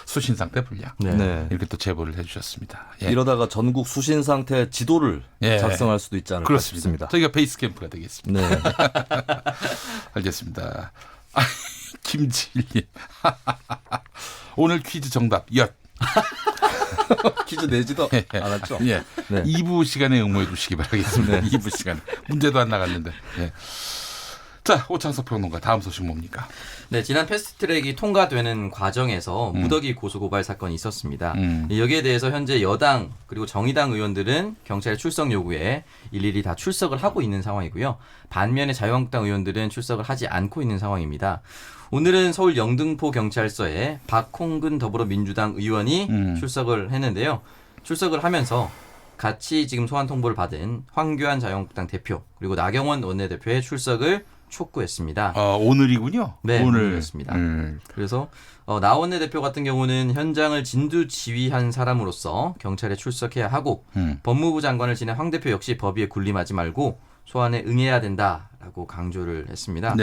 수신 상태 불량. 이렇게 또 제보를 해주셨습니다. 이러다가 전국 수신 상태 지도를 작성할 수도 있지 않을까 싶습니다. 저희가 베이스 캠프가 되겠습니다. 네. 알겠습니다. 김지일님. 오늘 퀴즈 정답 엿. 퀴즈 내지도 않았죠? 2부 시간에 응모해 주시기 바라겠습니다. 2부 시간에. 문제도 안 나갔는데. 자, 오창석 평론가 다음 소식 뭡니까? 네, 지난 패스트트랙이 통과되는 과정에서 무더기 고소고발 사건이 있었습니다. 여기에 대해서 현재 여당 그리고 정의당 의원들은 경찰의 출석 요구에 일일이 다 출석을 하고 있는 상황이고요. 반면에 자유한국당 의원들은 출석을 하지 않고 있는 상황입니다. 오늘은 서울 영등포 경찰서에 박홍근 더불어민주당 의원이 출석을 했는데요. 출석을 하면서 같이 지금 소환 통보를 받은 황교안 자유한국당 대표 그리고 나경원 원내대표의 출석을 촉구했습니다. 오늘이군요. 네, 오늘이었습니다. 그래서 나 원내대표 같은 경우는 현장을 진두지휘한 사람으로서 경찰에 출석해야 하고 법무부 장관을 지낸 황 대표 역시 법위에 군림하지 말고 소환에 응해야 된다라고 강조를 했습니다.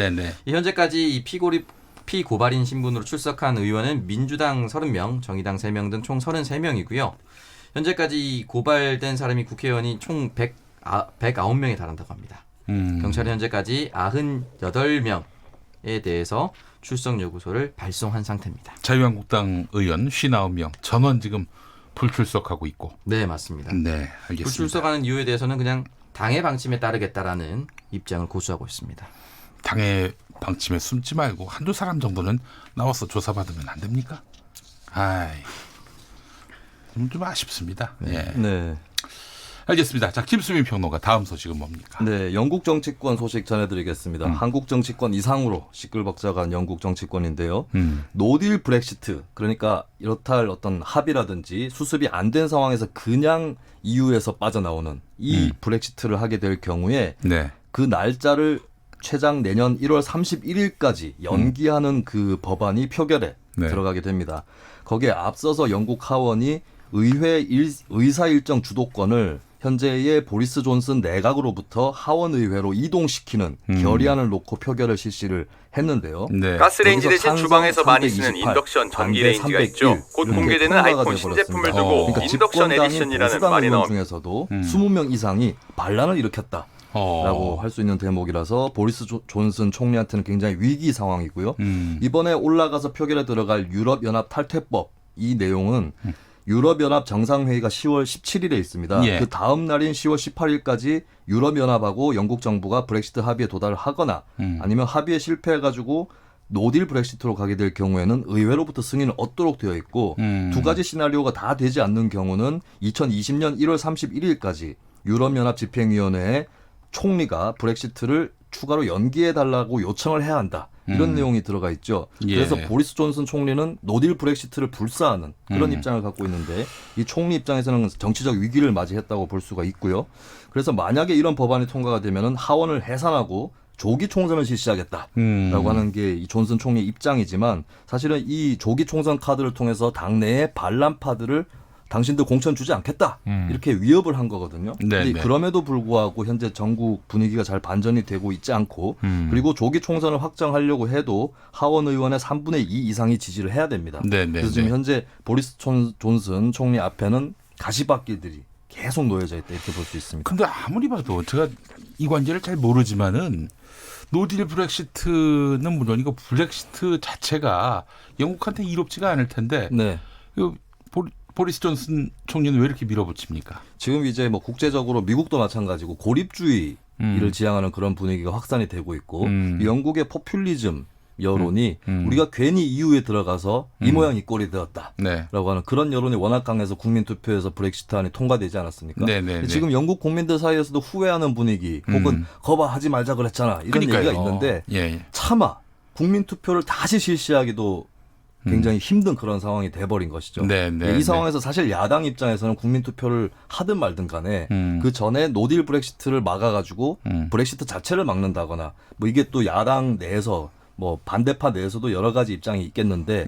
현재까지 이 피고발인 신분으로 출석한 의원은 민주당 30명, 정의당 3명 등 총 33명이고요. 현재까지 고발된 사람이 국회의원이 총 109명에 달한다고 합니다. 경찰은 현재까지 98명에 대해서 출석 요구서를 발송한 상태입니다. 자유한국당 의원 59명 전원 지금 불출석하고 있고. 네, 맞습니다. 네, 알겠습니다. 불출석하는 이유에 대해서는 그냥 당의 방침에 따르겠다라는 입장을 고수하고 있습니다. 당의 방침에 숨지 말고 한두 사람 정도는 나와서 조사받으면 안 됩니까? 좀 아쉽습니다. 네. 알겠습니다. 자, 김수민 평론가 다음 소식은 뭡니까? 네, 영국 정치권 소식 전해드리겠습니다. 한국 정치권 이상으로 시끌벅적한 영국 정치권인데요. 노딜 브렉시트, 그러니까 이렇다 할 어떤 합의라든지 수습이 안 된 상황에서 그냥 EU에서 빠져나오는 이 브렉시트를 하게 될 경우에 그 날짜를 최장 내년 1월 31일까지 연기하는 그 법안이 표결에 들어가게 됩니다. 거기에 앞서서 영국 하원이 의회 의사일정 주도권을 현재의 보리스 존슨 내각으로부터 하원의회로 이동시키는 결의안을 놓고 표결을 실시를 했는데요. 가스레인지 대신 주방에서 많이 쓰는 인덕션 전기레인지가 있죠. 곧 공개되는 아이폰 신제품을 두고 그러니까 인덕션 에디션이라는 말이 나옵니다. 중에서도 20명 이상이 반란을 일으켰다라고 할 수 있는 대목이라서 보리스 존슨 총리한테는 굉장히 위기 상황이고요. 이번에 올라가서 표결에 들어갈 유럽연합 탈퇴법 이 내용은 유럽연합 정상회의가 10월 17일에 있습니다. 그 다음 날인 10월 18일까지 유럽연합하고 영국 정부가 브렉시트 합의에 도달하거나 아니면 합의에 실패해가지고 노딜 브렉시트로 가게 될 경우에는 의회로부터 승인을 얻도록 되어 있고 두 가지 시나리오가 다 되지 않는 경우는 2020년 1월 31일까지 유럽연합 집행위원회에 총리가 브렉시트를 추가로 연기해달라고 요청을 해야 한다. 이런 내용이 들어가 있죠. 그래서 보리스 존슨 총리는 노딜 브렉시트를 불사하는 그런 입장을 갖고 있는데 이 총리 입장에서는 정치적 위기를 맞이했다고 볼 수가 있고요. 그래서 만약에 이런 법안이 통과가 되면은 하원을 해산하고 조기 총선을 실시하겠다라고 하는 게 이 존슨 총리 입장이지만 사실은 이 조기 총선 카드를 통해서 당내의 반란파들을 당신들 공천 주지 않겠다 이렇게 위협을 한 거거든요. 근데 그럼에도 불구하고 현재 전국 분위기가 잘 반전이 되고 있지 않고 그리고 조기 총선을 확정하려고 해도 하원 의원의 3분의 2 이상이 지지를 해야 됩니다. 그래서 지금 현재 보리스 존슨 총리 앞에는 가시밭길들이 계속 놓여져 있다 이렇게 볼 수 있습니다. 근데 아무리 봐도 제가 이 관계를 잘 모르지만은 노딜 브렉시트는 물론이고 브렉시트 자체가 영국한테 이롭지가 않을 텐데 네. 보리스 존슨 총리는 왜 이렇게 밀어붙입니까? 지금 이제 뭐 국제적으로 미국도 마찬가지고 고립주의를 지향하는 그런 분위기가 확산이 되고 있고 영국의 포퓰리즘 여론이 우리가 괜히 EU에 들어가서 이 모양 이 꼴이 되었다라고 하는 그런 여론이 워낙 강해서 국민투표에서 브렉시트안이 통과되지 않았습니까? 지금 영국 국민들 사이에서도 후회하는 분위기 혹은 거봐 하지 말자 그랬잖아 이런 얘기가 있는데 차마 국민투표를 다시 실시하기도 굉장히 힘든 그런 상황이 돼버린 것이죠. 이 상황에서 사실 야당 입장에서는 국민투표를 하든 말든 간에 그 전에 노딜 브렉시트를 막아가지고 브렉시트 자체를 막는다거나 뭐 이게 또 야당 내에서 뭐 반대파 내에서도 여러 가지 입장이 있겠는데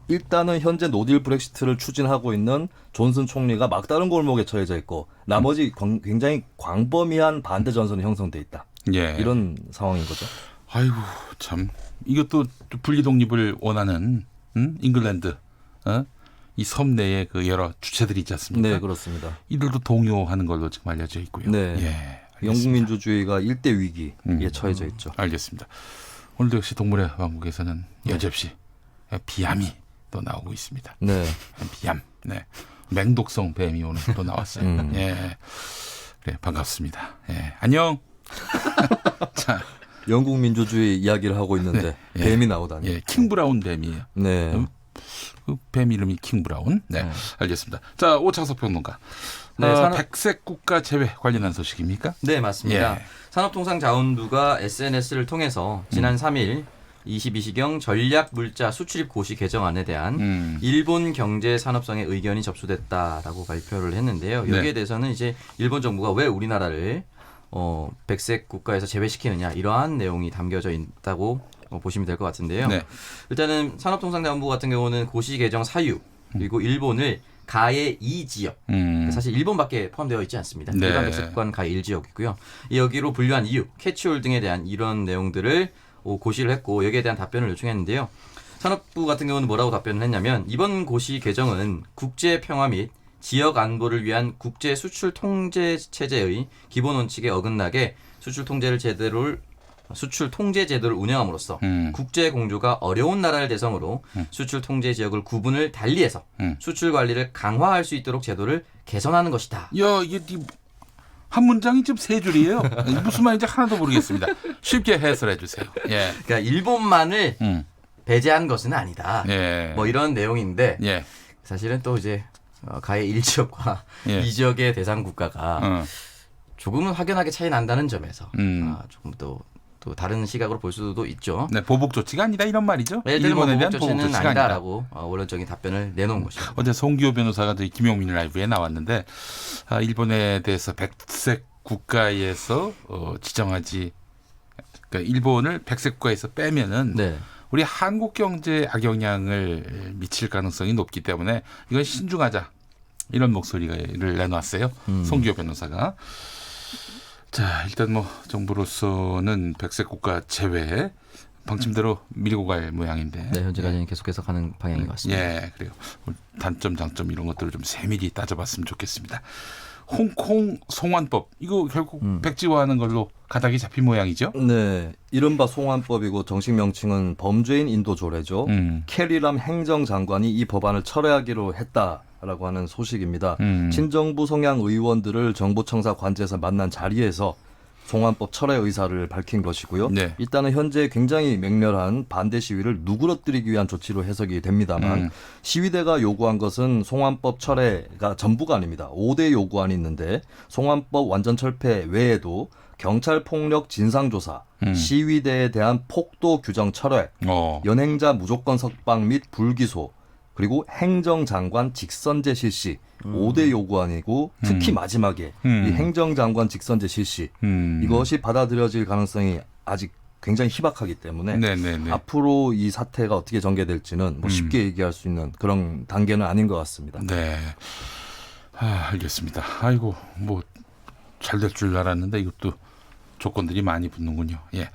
일단은 현재 노딜 브렉시트를 추진하고 있는 존슨 총리가 막다른 골목에 처해져 있고 나머지 굉장히 광범위한 반대 전선이 형성돼 있다. 이런 상황인 거죠. 아이고 참 이것도 분리 독립을 원하는 잉글랜드 이 섬 내에 그 여러 주체들이 있지 않습니까? 네, 그렇습니다. 이들도 동요하는 걸로 지금 알려져 있고요. 네. 영국 민주주의가 일대 위기에 처해져 있죠. 알겠습니다. 오늘도 역시 동물의 왕국에서는 여지없이 비암이 또 나오고 있습니다. 네. 비암. 네. 맹독성 뱀이 오늘 또 나왔어요. 예. 그래, 반갑습니다. 예. 안녕. 자. 영국 민주주의 이야기를 하고 있는데 뱀이 나오다니. 예. 킹브라운 뱀이에요. 네. 그 뱀 이름이 킹브라운. 네. 알겠습니다. 자, 오창석 평론가. 백색 국가 제외 관련한 소식입니까? 네, 맞습니다. 산업통상자원부가 SNS를 통해서 지난 3일 22시경 전략 물자 수출입 고시 개정안에 대한 일본 경제 산업성의 의견이 접수됐다라고 발표를 했는데요. 여기에 대해서는 이제 일본 정부가 왜 우리나라를 백색 국가에서 제외시키느냐 이러한 내용이 담겨져 있다고 보시면 될 것 같은데요. 일단은 산업통상자원부 같은 경우는 고시 개정 사유 그리고 일본을 가해 2지역 사실 일본밖에 포함되어 있지 않습니다. 일반 백색국가는 가해 1지역이고요. 여기로 분류한 이유, 캐치홀 등에 대한 이런 내용들을 고시를 했고 여기에 대한 답변을 요청했는데요. 산업부 같은 경우는 뭐라고 답변을 했냐면 이번 고시 개정은 국제 평화 및 지역 안보를 위한 국제 수출 통제 체제의 기본 원칙에 어긋나게 수출 통제 제도를 운영함으로써 국제 공조가 어려운 나라를 대상으로 수출 통제 지역을 구분을 달리해서 수출 관리를 강화할 수 있도록 제도를 개선하는 것이다. 야, 이게 한 문장이 지금 세 줄이에요. 무슨 말인지 하나도 모르겠습니다. 쉽게 해설해 주세요. 예. 그러니까 일본만을 배제한 것은 아니다. 뭐 이런 내용인데 사실은 또 이제 가해 1지역과 2지역의 대상 국가가 조금은 확연하게 차이 난다는 점에서 조금 또 다른 시각으로 볼 수도 있죠. 네, 보복 조치가 아니다 이런 말이죠. 일본에 대한 보복 조치는 아니다라고 원론적인 답변을 내놓은 것이죠. 어제 송기호 변호사가 김용민 라이브에 나왔는데 일본에 대해서 백색 국가에서 지정하지 그러니까 일본을 백색 국가에서 빼면은 우리 한국 경제에 악영향을 미칠 가능성이 높기 때문에 이건 신중하자 이런 목소리를 내놨어요. 송기호 변호사가. 자, 일단 뭐 정부로서는 백색 국가 제외 방침대로 밀고 갈 모양인데. 네, 현재까지는 계속해서 가는 방향인 것 같습니다. 예, 그래요. 단점, 장점 이런 것들을 좀 세밀히 따져봤으면 좋겠습니다. 홍콩 송환법 이거 결국 백지화하는 걸로 가닥이 잡힌 모양이죠? 네, 이른바 송환법이고 정식 명칭은 범죄인 인도 조례죠. 캐리람 행정장관이 이 법안을 철회하기로 했다라고 하는 소식입니다. 친정부 성향 의원들을 정보청사 관제에서 만난 자리에서 송환법 철회 의사를 밝힌 것이고요. 일단은 현재 굉장히 맹렬한 반대 시위를 누그러뜨리기 위한 조치로 해석이 됩니다만 시위대가 요구한 것은 송환법 철회가 전부가 아닙니다. 5대 요구안이 있는데 송환법 완전 철폐 외에도 경찰 폭력 진상조사, 시위대에 대한 폭도 규정 철회, 연행자 무조건 석방 및 불기소, 그리고 행정장관 직선제 실시 5대 요구안이고 특히 마지막에 이 행정장관 직선제 실시 이것이 받아들여질 가능성이 아직 굉장히 희박하기 때문에 앞으로 이 사태가 어떻게 전개될지는 뭐 쉽게 얘기할 수 있는 그런 단계는 아닌 것 같습니다. 네, 알겠습니다. 아이고 뭐 잘 될 줄 알았는데 이것도 조건들이 많이 붙는군요. 예.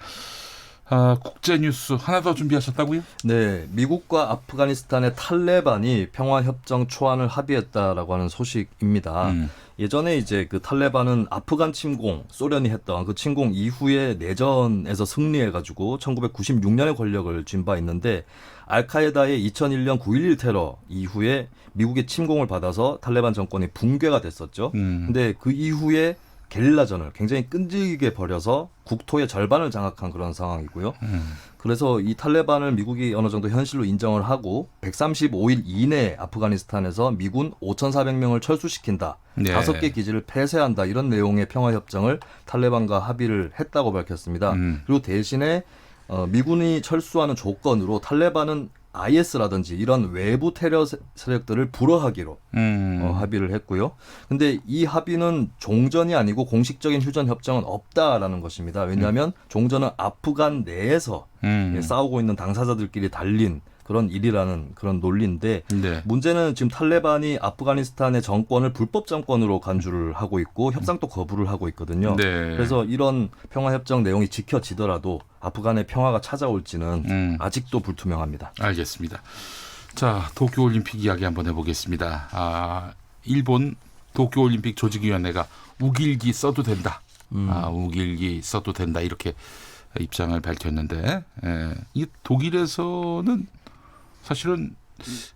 국제 뉴스 하나 더 준비하셨다고요? 네, 미국과 아프가니스탄의 탈레반이 평화협정 초안을 합의했다라고 하는 소식입니다. 예전에 이제 그 탈레반은 아프간 침공, 소련이 했던 그 침공 이후에 내전에서 승리해가지고 1996년에 권력을 쥔 바 있는데 알카에다의 2001년 9.11 테러 이후에 미국의 침공을 받아서 탈레반 정권이 붕괴가 됐었죠. 근데 그 이후에 게릴라전을 굉장히 끈질기게 벌여서 국토의 절반을 장악한 그런 상황이고요. 그래서 이 탈레반을 미국이 어느 정도 현실로 인정을 하고 135일 이내에 아프가니스탄에서 미군 5,400명을 철수시킨다. 네. 5개 기지를 폐쇄한다. 이런 내용의 평화협정을 탈레반과 합의를 했다고 밝혔습니다. 그리고 대신에 미군이 철수하는 조건으로 탈레반은 IS라든지 이런 외부 테러 세력들을 불허하기로 합의를 했고요. 근데 이 합의는 종전이 아니고 공식적인 휴전 협정은 없다라는 것입니다. 왜냐하면 종전은 아프간 내에서 싸우고 있는 당사자들끼리 달린 그런 일이라는 그런 논리인데 네. 문제는 지금 탈레반이 아프가니스탄의 정권을 불법 정권으로 간주를 하고 있고 협상도 거부를 하고 있거든요. 네. 그래서 이런 평화협정 내용이 지켜지더라도 아프간의 평화가 찾아올지는 아직도 불투명합니다. 알겠습니다. 자, 도쿄올림픽 이야기 한번 해보겠습니다. 일본 도쿄올림픽 조직위원회가 우길기 써도 된다. 우길기 써도 된다. 이렇게 입장을 밝혔는데 이 독일에서는 사실은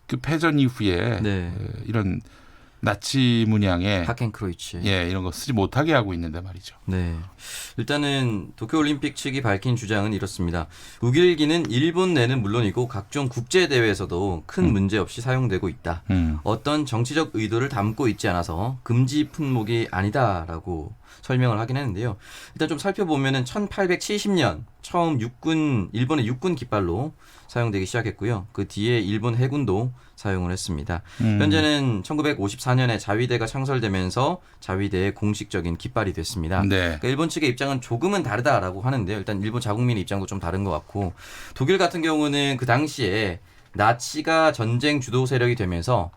그 패전 이후에 이런 나치 문양의 하켄크로이츠 이런 거 쓰지 못하게 하고 있는데 말이죠. 네, 일단은 도쿄올림픽 측이 밝힌 주장은 이렇습니다. 우길기는 일본 내는 물론이고 각종 국제 대회에서도 큰 문제 없이 사용되고 있다. 어떤 정치적 의도를 담고 있지 않아서 금지 품목이 아니다라고 설명을 하긴 했는데요. 일단 좀 살펴보면은 1870년 처음 일본의 육군 깃발로 사용되기 시작했고요. 그 뒤에 일본 해군도 사용을 했습니다. 현재는 1954년에 자위대가 창설되면서 자위대의 공식적인 깃발이 됐습니다. 네. 그러니까 일본 측의 입장은 조금은 다르다라고 하는데요. 일단 일본 자국민의 입장도 좀 다른 것 같고 독일 같은 경우는 그 당시에 나치가 전쟁 주도 세력이 되면서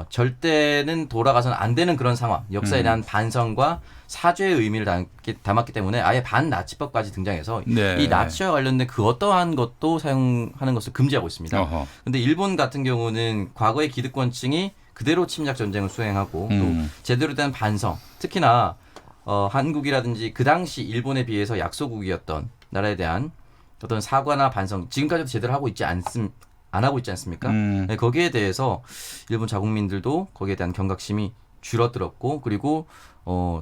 절대는 돌아가서는 안 되는 그런 상황, 역사에 대한 반성과 사죄의 의미를 담았기 때문에 아예 반나치법까지 등장해서 이 나치와 관련된 그 어떠한 것도 사용하는 것을 금지하고 있습니다. 그런데 일본 같은 경우는 과거의 기득권층이 그대로 침략 전쟁을 수행하고 또 제대로 된 반성, 특히나 한국이라든지 그 당시 일본에 비해서 약소국이었던 나라에 대한 어떤 사과나 반성, 지금까지도 제대로 하고 있지 안 하고 있지 않습니까? 네, 거기에 대해서 일본 자국민들도 거기에 대한 경각심이 줄어들었고 그리고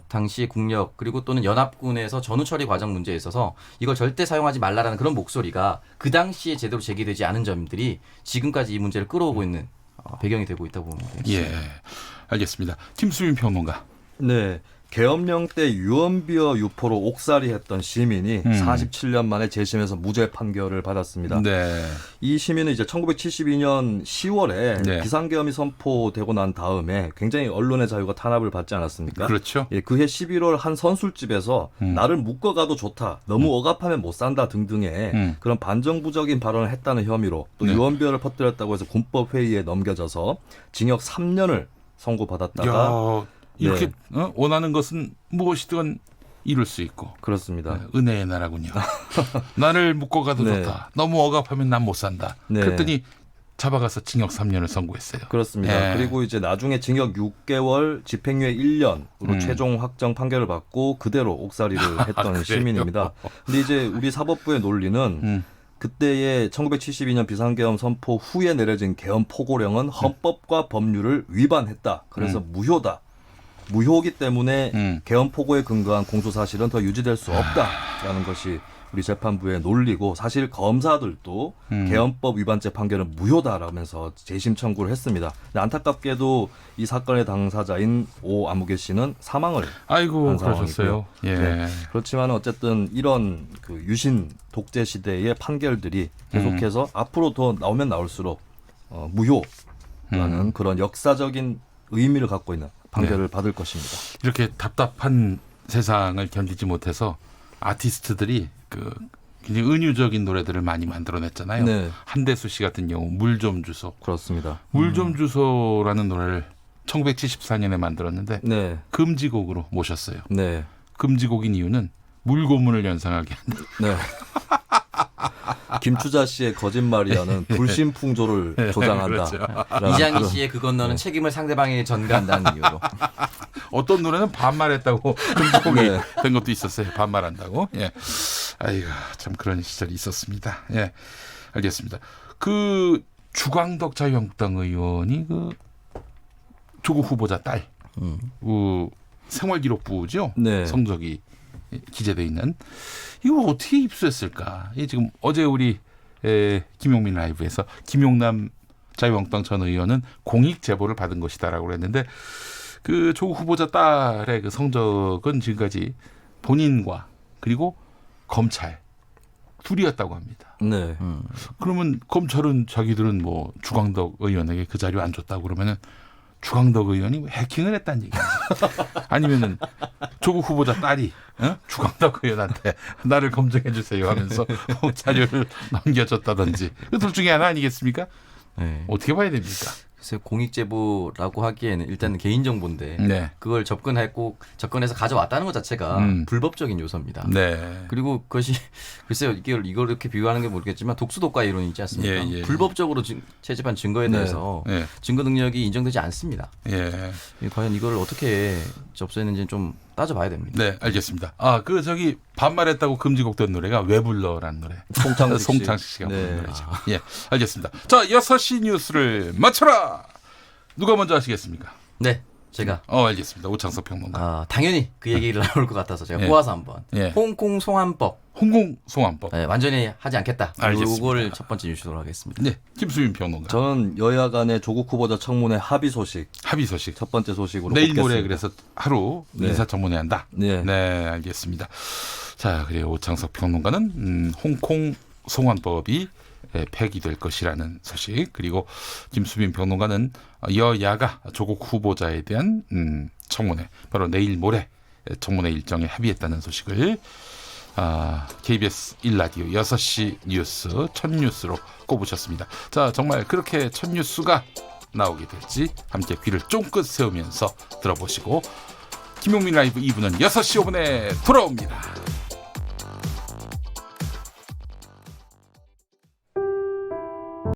당시 국력 그리고 또는 연합군에서 전후 처리 과정 문제에 있어서 이걸 절대 사용하지 말라라는 그런 목소리가 그 당시에 제대로 제기되지 않은 점들이 지금까지 이 문제를 끌어오고 있는 배경이 되고 있다고 봅니다. 예, 알겠습니다. 김수민 평론가. 네. 계엄령 때 유언비어 유포로 옥살이했던 시민이 47년 만에 재심에서 무죄 판결을 받았습니다. 네. 이 시민은 이제 1972년 10월에 비상계엄이 선포되고 난 다음에 굉장히 언론의 자유가 탄압을 받지 않았습니까? 그렇죠. 예, 그해 11월 한 선술집에서 나를 묶어가도 좋다, 너무 억압하면 못 산다 등등의 그런 반정부적인 발언을 했다는 혐의로 또 유언비어를 퍼뜨렸다고 해서 군법회의에 넘겨져서 징역 3년을 선고받았다가 이렇게 원하는 것은 무엇이든 이룰 수 있고. 그렇습니다. 은혜의 나라군요. 나를 묶어가도 좋다. 너무 억압하면 난 못 산다. 그랬더니 잡아가서 징역 3년을 선고했어요. 그렇습니다. 그리고 이제 나중에 징역 6개월, 집행유예 1년으로 최종 확정 판결을 받고 그대로 옥살이를 했던 시민입니다. 근데 이제 우리 사법부의 논리는 그때의 1972년 비상계엄 선포 후에 내려진 계엄 포고령은 헌법과 법률을 위반했다. 그래서 무효다. 무효이기 때문에 계엄 포고에 근거한 공소 사실은 더 유지될 수 없다라는 것이 우리 재판부의 논리고 사실 검사들도 계엄법 위반죄 판결은 무효다라면서 재심 청구를 했습니다. 근데 안타깝게도 이 사건의 당사자인 오 아무개 씨는 사망을 한 상황이고요. 네. 그렇지만 어쨌든 이런 그 유신 독재 시대의 판결들이 계속해서 앞으로 더 나오면 나올수록 무효라는 그런 역사적인 의미를 갖고 있는 판결을 받을 것입니다. 이렇게 답답한 세상을 견디지 못해서 아티스트들이 굉장히 은유적인 노래들을 많이 만들어냈잖아요. 한대수 씨 같은 경우 물 좀 주소. 그렇습니다. 물 좀 주소라는 노래를 1974년에 만들었는데 금지곡으로 모셨어요. 금지곡인 이유는 물고문을 연상하게 한다. 김추자 씨의 거짓말이라는 불신풍조를 조장한다. 그렇죠. 이장희 씨의 그건 책임을 상대방에게 전가한다는 이유로. 어떤 노래는 반말했다고 등록이 된 것도 있었어요. 반말한다고. 예. 아이고 참 그런 시절이 있었습니다. 예. 알겠습니다. 그 주광덕 자유한국당 의원이 그 조국 후보자 딸 생활기록부죠. 네. 성적이 기재돼 있는 이거 어떻게 입수했을까? 이 지금 어제 우리 김용민 라이브에서 김용남 자유한국당 전 의원은 공익 제보를 받은 것이다라고 그랬는데 그 조국 후보자 딸의 그 성적은 지금까지 본인과 그리고 검찰 둘이었다고 합니다. 네. 그러면 검찰은 자기들은 뭐 주광덕 의원에게 그 자료 안 줬다고 그러면은 주광덕 의원이 해킹을 했다는 얘기죠. 아니면은 조국 후보자 딸이 주광덕 의원한테 나를 검증해 주세요 하면서 자료를 넘겨줬다든지 둘 중에 하나 아니겠습니까? 네. 어떻게 봐야 됩니까? 글쎄요, 공익제보라고 하기에는 일단은 개인정보인데 네. 그걸 접근해서 가져왔다는 것 자체가 불법적인 요소입니다. 네. 그리고 그것이 글쎄요, 이걸 이렇게 비유하는 게 모르겠지만 독수독과 이론이 있지 않습니까? 예. 불법적으로 채집한 증거에 대해서 증거 능력이 인정되지 않습니다. 예. 과연 이걸 어떻게 접수했는지 좀 따져봐야 됩니다. 네, 알겠습니다. 그 반말했다고 금지곡된 노래가 왜 불러라는 노래. 송창식 씨가 부른 노래죠. 예, 알겠습니다. 자, 6시 뉴스를 맞춰라. 누가 먼저 하시겠습니까? 네, 제가. 알겠습니다. 오창석 평론가. 당연히 그 얘기를 나올 것 같아서 제가 꼬아서 한번. 홍콩 송환법. 네, 완전히 하지 않겠다. 알겠습니다. 이걸 첫 번째 뉴스로 하겠습니다. 네, 김수민 평론가. 저는 여야 간의 조국 후보자 청문회 합의 소식 첫 번째 소식으로 내일 꼽겠습니다. 모레 그래서 하루 인사청문회 한다. 네, 알겠습니다. 자, 그래요. 오창석 평론가는 홍콩 송환법이 폐기될 것이라는 소식, 그리고 김수빈 평론가는 여야가 조국 후보자에 대한 청문회, 바로 내일 모레 청문회 일정에 합의했다는 소식을 KBS 1라디오 6시 뉴스 첫 뉴스로 꼽으셨습니다. 자, 정말 그렇게 첫 뉴스가 나오게 될지 함께 귀를 쫑긋 세우면서 들어보시고 김용민 라이브 2부는 6시 5분에 돌아옵니다.